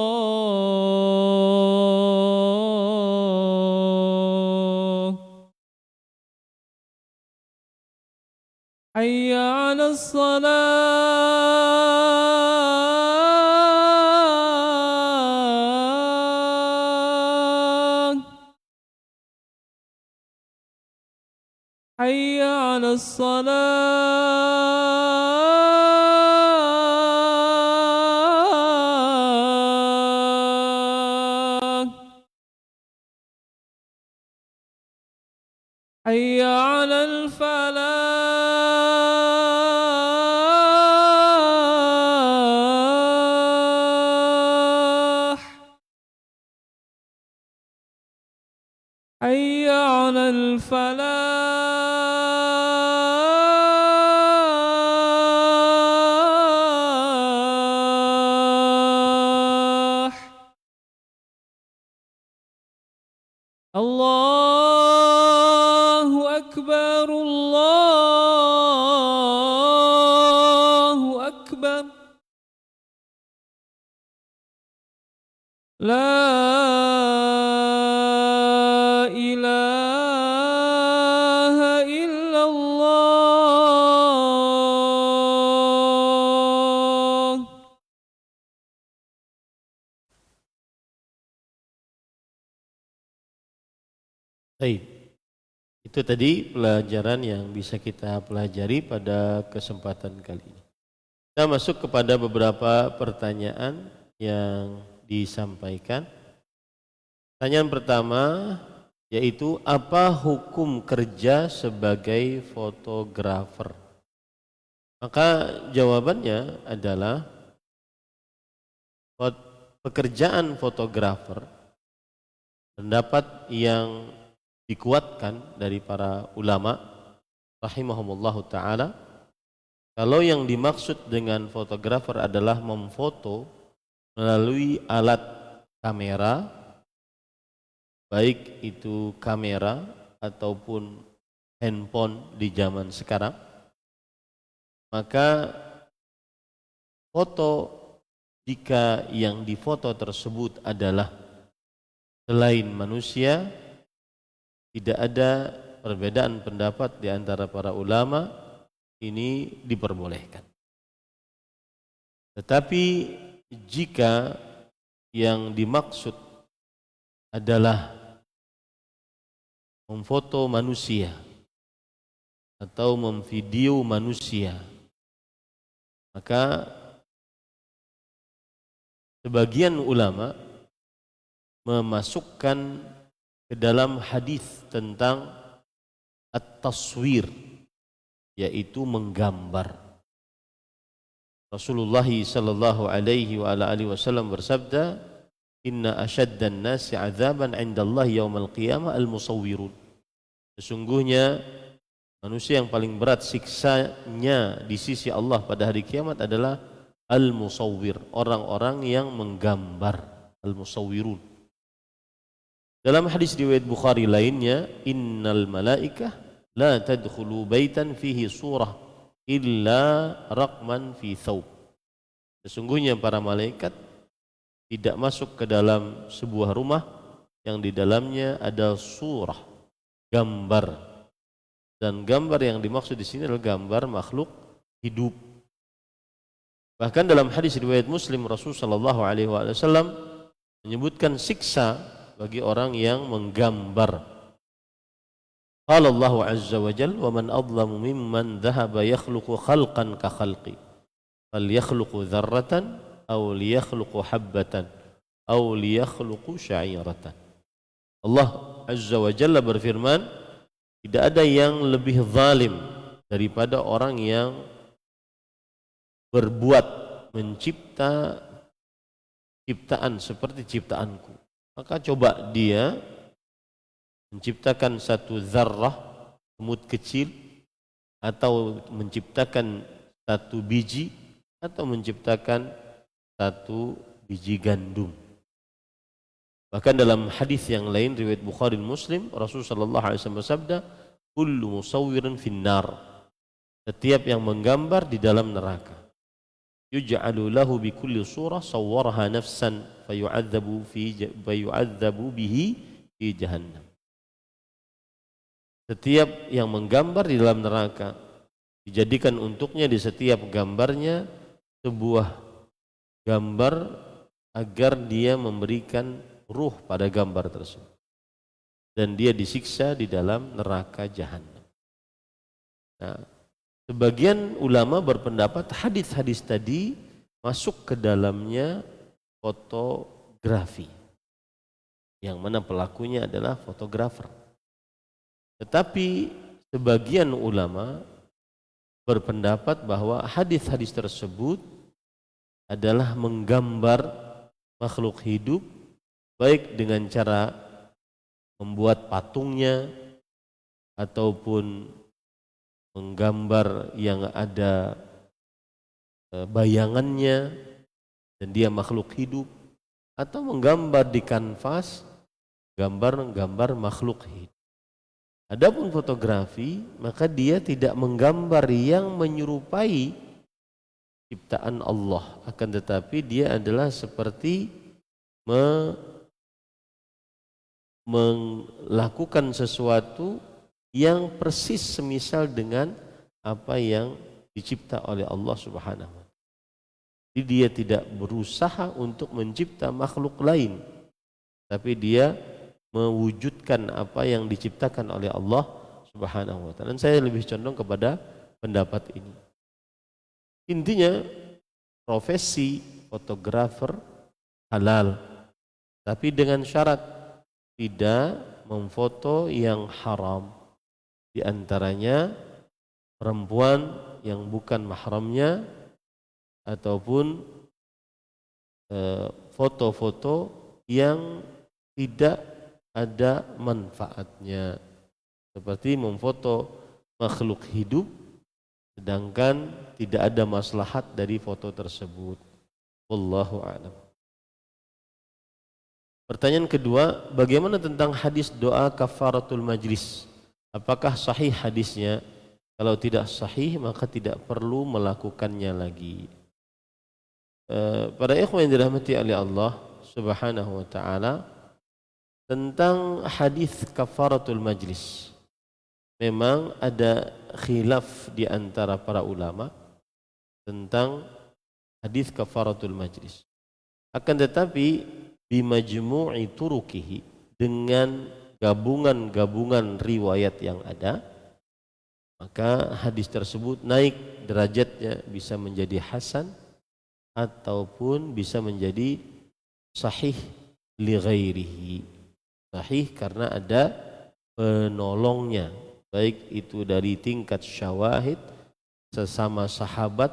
Hayya 'alas salah. Hayya 'alas salah. Hayya 'alal falah. Hayya 'alal falah. Allahu Akbar, Allahu Akbar. La ilaha illallah. Baik. Itu tadi pelajaran yang bisa kita pelajari pada kesempatan kali ini. Kita masuk kepada beberapa pertanyaan yang disampaikan. Pertanyaan pertama yaitu apa hukum kerja sebagai fotografer? Maka jawabannya adalah pekerjaan fotografer, pendapat yang dikuatkan dari para ulama rahimahumullahu ta'ala, kalau yang dimaksud dengan fotografer adalah memfoto melalui alat kamera, baik itu kamera ataupun handphone di zaman sekarang, maka foto, jika yang difoto tersebut adalah selain manusia, tidak ada perbedaan pendapat di antara para ulama, ini diperbolehkan. Tetapi jika yang dimaksud adalah memfoto manusia atau memvideo manusia, maka sebagian ulama memasukkan ke dalam hadis tentang at-taswir, yaitu menggambar. Rasulullah sallallahu alaihi wa ala alihi wasallam bersabda, "Inna asyaddan nasi 'adzaban 'indallahi yaumal qiyamah al-musawwirun." Sesungguhnya manusia yang paling berat siksanya di sisi Allah pada hari kiamat adalah al-musawwir, orang-orang yang menggambar, al-musawwirun. Dalam hadis riwayat Bukhari lainnya, "Innal malaikah la tadkhulu baitan fihi surah illa raqman fi thawb." Sesungguhnya para malaikat tidak masuk ke dalam sebuah rumah yang di dalamnya ada surah, gambar. Dan gambar yang dimaksud di sini adalah gambar makhluk hidup. Bahkan dalam hadis riwayat Muslim, Rasulullah sallallahu alaihi wasallam menyebutkan siksa bagi orang yang menggambar. Qala Allah azza wa jalla, "Wa man adlamu mimman dhahaba yakhluqu khalqan ka khalqi. Fal yakhluqu dzarratan aw liyakhluqu habbatan aw liyakhluqu sya'iratan." Allah azza wa jalla berfirman, tidak ada yang lebih zalim daripada orang yang berbuat mencipta ciptaan seperti ciptaanku. Maka coba dia menciptakan satu zarrah, semut kecil, atau menciptakan satu biji, atau menciptakan satu biji gandum. Bahkan dalam hadis yang lain riwayat Bukhari dan Muslim, Rasulullah sallallahu alaihi wasallam bersabda, "Kullu musawwirin finnar." Setiap yang menggambar di dalam neraka. Yuj'alu lahu bi kulli surah sawwaraha nafsan fayu'adzabu bihi fi jahannam. Setiap yang menggambar di dalam neraka dijadikan untuknya di setiap gambarnya sebuah gambar agar dia memberikan ruh pada gambar tersebut, dan dia disiksa di dalam neraka jahanam. Nah, sebagian ulama berpendapat hadis-hadis tadi masuk ke dalamnya fotografi, yang mana pelakunya adalah fotografer. Tetapi sebagian ulama berpendapat bahwa hadis-hadis tersebut adalah menggambar makhluk hidup, baik dengan cara membuat patungnya ataupun menggambar yang ada bayangannya dan dia makhluk hidup, atau menggambar di kanvas gambar-gambar makhluk hidup. Adapun fotografi, maka dia tidak menggambar yang menyerupai ciptaan Allah, akan tetapi dia adalah seperti melakukan sesuatu yang persis semisal dengan apa yang dicipta oleh Allah Subhanahu wa ta'ala. Jadi dia tidak berusaha untuk mencipta makhluk lain, tapi dia mewujudkan apa yang diciptakan oleh Allah Subhanahu wa ta'ala. Dan saya lebih condong kepada pendapat ini. Intinya profesi fotografer halal, tapi dengan syarat tidak memfoto yang haram. Di antaranya perempuan yang bukan mahramnya, ataupun foto-foto yang tidak ada manfaatnya, seperti memfoto makhluk hidup sedangkan tidak ada maslahat dari foto tersebut. Wallahu a'lam. Pertanyaan kedua, bagaimana tentang hadis doa kafaratul majlis? Apakah sahih hadisnya? Kalau tidak sahih, maka tidak perlu melakukannya lagi. Para ikhwan yang dirahmati oleh Allah Subhanahu wa ta'ala, tentang hadis kafaratul majlis, memang ada khilaf di antara para ulama tentang hadis kafaratul majlis. Akan tetapi bimajmu'i turukihi, dengan gabungan-gabungan riwayat yang ada, maka hadis tersebut naik derajatnya, bisa menjadi hasan ataupun bisa menjadi sahih li ghairihi. Sahih karena ada penolongnya, baik itu dari tingkat syawahid sesama sahabat,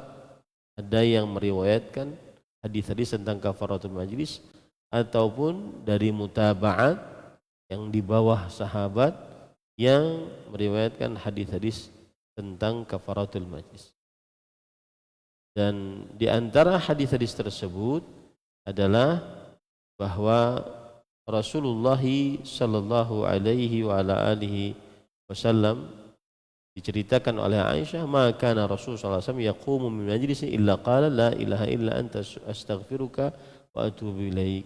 ada yang meriwayatkan hadis-hadis tentang kafaratul majlis, ataupun dari mutaba'at yang di bawah sahabat yang meriwayatkan hadis-hadis tentang kafaratul majlis. Dan di antara hadis-hadis tersebut adalah bahwa Rasulullah sallallahu alaihi wa ala alihi wasallam diceritakan oleh Aisyah, maka Rasul sallallahu alaihi wasallam yaqumu min majlisin illa qala la ilaha illa anta astaghfiruka wa atubu ilaik.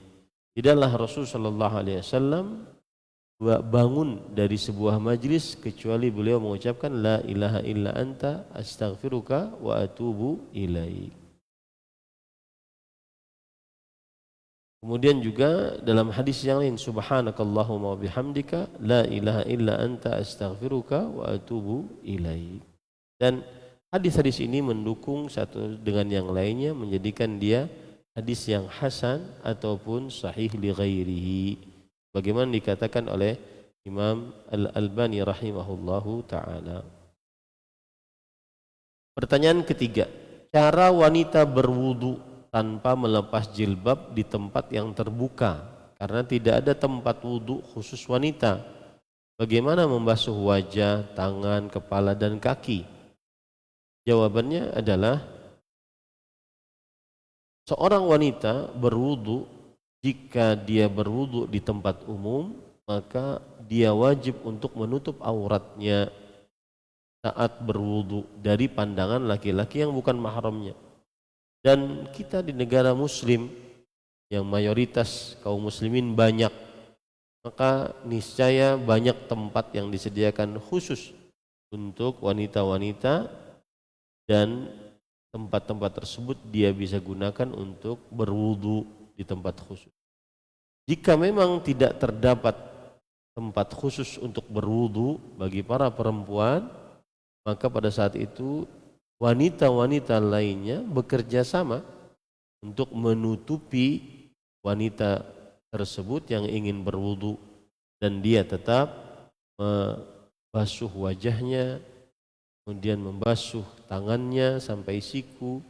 Tidaklah Rasul sallallahu alaihi wasallam bangun dari sebuah majlis kecuali beliau mengucapkan la ilaha illa anta astaghfiruka wa atubu ilaik. Kemudian juga dalam hadis yang lain, subhanakallahumma wa bihamdika la ilaha illa anta astaghfiruka wa atubu ilaik. Dan hadis-hadis ini mendukung satu dengan yang lainnya, menjadikan dia hadis yang hasan ataupun sahih li ghairihi, bagaimana dikatakan oleh Imam Al-Albani rahimahullahu ta'ala. Pertanyaan ketiga, cara wanita berwudu tanpa melepas jilbab di tempat yang terbuka, karena tidak ada tempat wudu khusus wanita. Bagaimana membasuh wajah, tangan, kepala, dan kaki? Jawabannya adalah seorang wanita berwudu, jika dia berwudu di tempat umum, maka dia wajib untuk menutup auratnya saat berwudu dari pandangan laki-laki yang bukan mahramnya. Dan kita di negara muslim yang mayoritas kaum muslimin banyak, maka niscaya banyak tempat yang disediakan khusus untuk wanita-wanita, dan tempat-tempat tersebut dia bisa gunakan untuk berwudu di tempat khusus. Jika memang tidak terdapat tempat khusus untuk berwudu bagi para perempuan, maka pada saat itu wanita-wanita lainnya bekerja sama untuk menutupi wanita tersebut yang ingin berwudu, dan dia tetap membasuh wajahnya, kemudian membasuh tangannya sampai siku,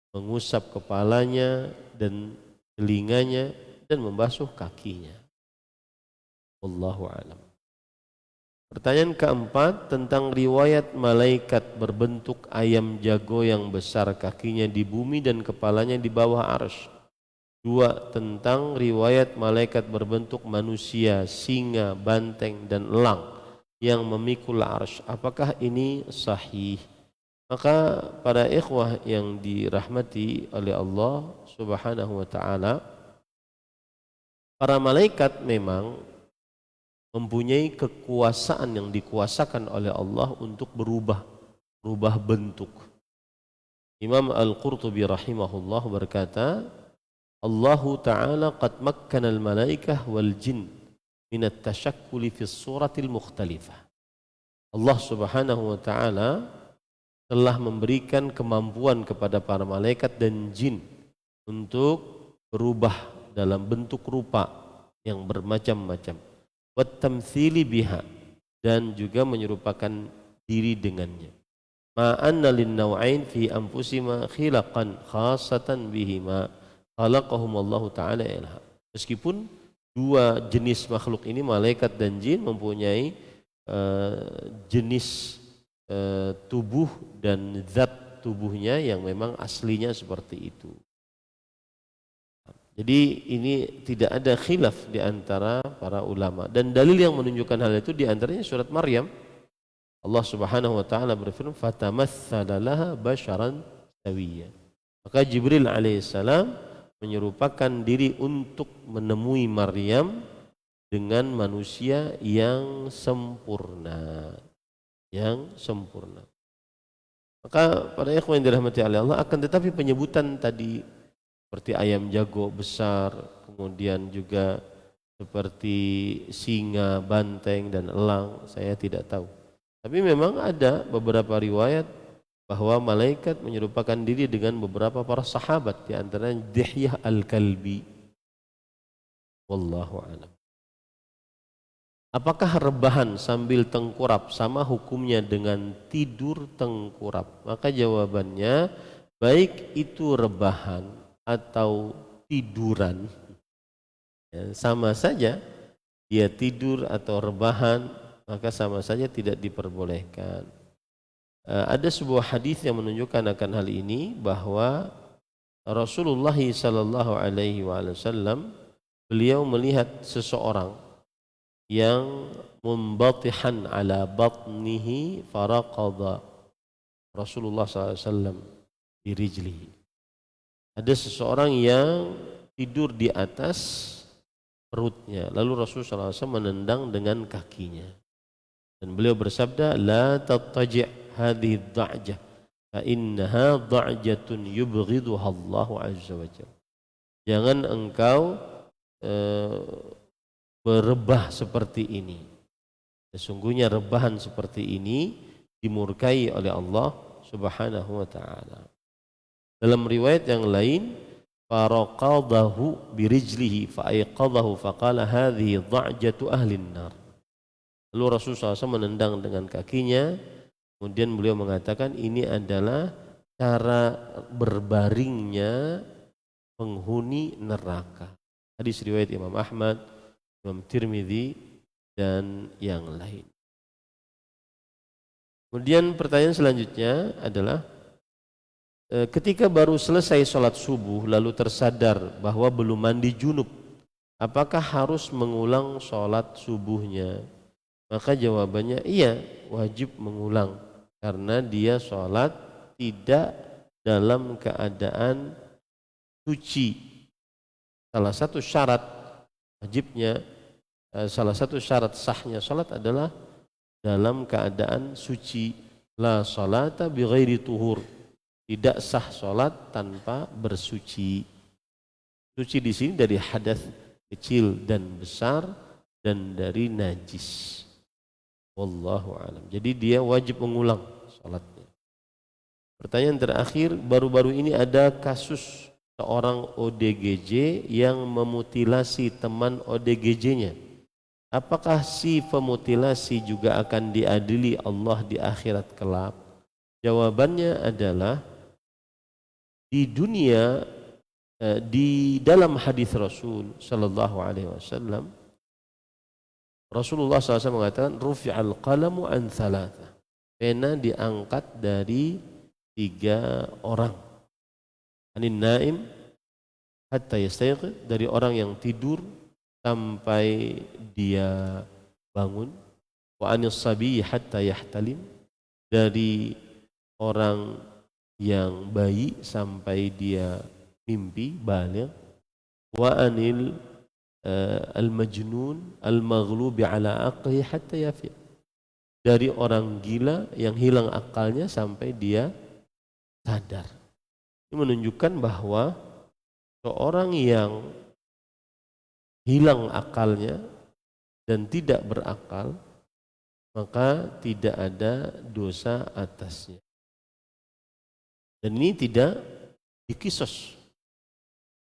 mengusap kepalanya dan telinganya, dan membasuh kakinya. Wallahu a'lam. Pertanyaan keempat tentang riwayat malaikat berbentuk ayam jago yang besar kakinya di bumi dan kepalanya di bawah arsy. Dua, tentang riwayat malaikat berbentuk manusia, singa, banteng, dan elang yang memikul arsy. Apakah ini sahih? Maka para ikhwah yang dirahmati oleh Allah Subhanahu wa ta'ala, para malaikat memang mempunyai kekuasaan yang dikuasakan oleh Allah untuk berubah bentuk. Imam Al-Qurtubi rahimahullah berkata, Allahu ta'ala qad makkana al-malaikah wal jin min at-tashakkuli fi suratil mukhtalifah. Allah Subhanahu wa ta'ala telah memberikan kemampuan kepada para malaikat dan jin untuk berubah dalam bentuk rupa yang bermacam-macam, wattamtsili biha, dan juga menyerupakan diri dengannya. Ma'anna lin-naw'ain fi anfusihima khilaqan khassatan bihima khalaqahum Allah Ta'ala ilha. Meskipun dua jenis makhluk ini, malaikat dan jin, mempunyai jenis tubuh dan zat tubuhnya yang memang aslinya seperti itu. Jadi ini tidak ada khilaf di antara para ulama, dan dalil yang menunjukkan hal itu di antaranya surat Maryam. Allah Subhanahu wa taala berfirman, "Fatamassala laha basharan sawiyya." Maka Jibril alaihissalam menyerupakan diri untuk menemui Maryam dengan manusia yang sempurna, Maka para ikhwan yang dirahmati oleh Allah, akan tetapi penyebutan tadi seperti ayam jago besar, kemudian juga seperti singa, banteng, dan elang, saya tidak tahu. Tapi memang ada beberapa riwayat bahwa malaikat menyerupakan diri dengan beberapa para sahabat, di antaranya Dihyah al-Kalbi. Wallahu a'lam. apakah rebahan sambil tengkurap sama hukumnya dengan tidur tengkurap? Maka jawabannya, baik itu rebahan atau tiduran, ya, sama saja. Dia tidur atau rebahan, maka sama saja tidak diperbolehkan. Ada sebuah hadis yang menunjukkan akan hal ini, bahwa Rasulullah sallallahu alaihi wasallam beliau melihat seseorang yang mumbatihan ala batnihi faraqada Rasulullah sallallahu alaihi wasallam di rijlihi. Ada seseorang yang tidur di atas perutnya, lalu Rasulullah SAW menendang dengan kakinya, dan beliau bersabda, la tattaji' hadhihi dha'jah fa innaha dha'jatun yubghiduha Allah azza wa jalla. Jangan engkau berebah seperti ini, sesungguhnya rebahan seperti ini dimurkai oleh Allah subhanahu wa ta'ala. Dalam riwayat yang lain, faraqadahu birijlihi fa'aiqadahu faqala hadhihi dha'jatu ahlin nar. Lalu Rasulullah SAW menendang dengan kakinya, kemudian beliau mengatakan ini adalah cara berbaringnya penghuni neraka. Hadis riwayat Imam Ahmad, Imam Tirmidzi dan yang lain. Kemudian pertanyaan selanjutnya adalah, ketika baru selesai sholat subuh lalu tersadar bahwa belum mandi junub, apakah harus mengulang sholat subuhnya? Maka jawabannya iya, wajib mengulang, karena dia sholat tidak dalam keadaan suci. Salah satu syarat wajibnya, salah satu syarat sahnya sholat adalah dalam keadaan suci. La sholata bi ghairi tuhur, tidak sah sholat tanpa bersuci. Suci di sini dari hadas kecil dan besar dan dari najis. Wallahu alam. Jadi dia wajib mengulang sholatnya. Pertanyaan terakhir, baru-baru ini ada kasus seorang ODGJ yang memutilasi teman ODGJ-nya. Apakah si pemutilasi juga akan diadili Allah di akhirat kelak? Jawabannya adalah, di dunia, di dalam hadis Rasul sallallahu alaihi wasallam, Rasulullah SAW mengatakan, rufi'al qalamu an thalatha, pena diangkat dari 3 orang. Anin naim hatta yastayqid, dari orang yang tidur sampai dia bangun. Wa anis sabi hatta yahtalim, dari orang yang bayi sampai dia mimpi balik. Wa anil al-majnun al-maghlubi ala aqli hatta yafiq, dari orang gila yang hilang akalnya sampai dia sadar. Ini menunjukkan bahwa seorang yang hilang akalnya dan tidak berakal, maka tidak ada dosa atasnya. Dan ini tidak dikisos.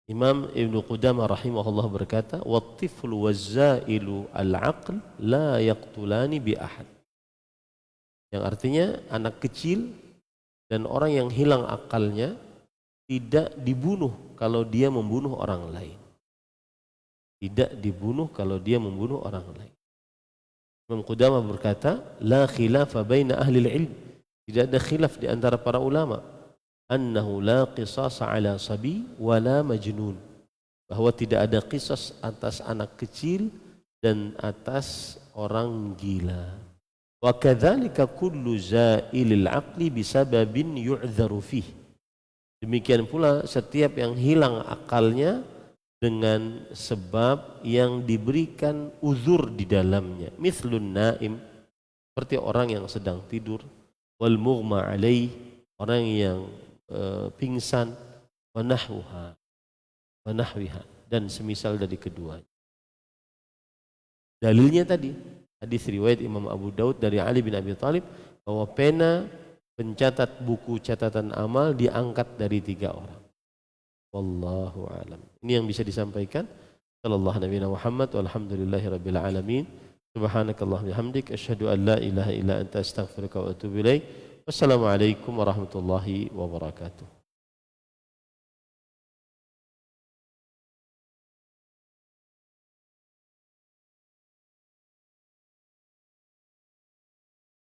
Imam Ibn Qudamah rahimahullah berkata, wattiflu wazzailu al-aql la yaqtulani bi ahad, yang artinya anak kecil dan orang yang hilang akalnya tidak dibunuh kalau dia membunuh orang lain. Tidak dibunuh kalau dia membunuh orang lain. Imam Qudamah berkata, la khilafa baina ahli al-ilm, tidak ada khilaf di antara para ulama, annahu la qisasa ala sabi wala majnun, bahwa tidak ada qisas atas anak kecil dan atas orang gila. Wa kadzalika kullu zailil aqli bisababin yu'dzaru fih, demikian pula setiap yang hilang akalnya dengan sebab yang diberikan uzur di dalamnya. Mithlun naim, seperti orang yang sedang tidur. Wal mughma alaih, orang yang pingsan. Wa nahwiha, dan semisal dari keduanya. Dalilnya tadi hadis riwayat Imam Abu Daud dari Ali bin Abi Thalib, bahwa pena pencatat buku catatan amal diangkat dari 3 orang. Wallahu alam. Ini yang bisa disampaikan. Sallallahu Nabi Muhammad walhamdulillahi rabbil alamin. Subhanakallah bihamdik asyhadu an la ilaha illa anta astaghfiruka wa atubu ilaik. Wassalamualaikum warahmatullahi wabarakatuh.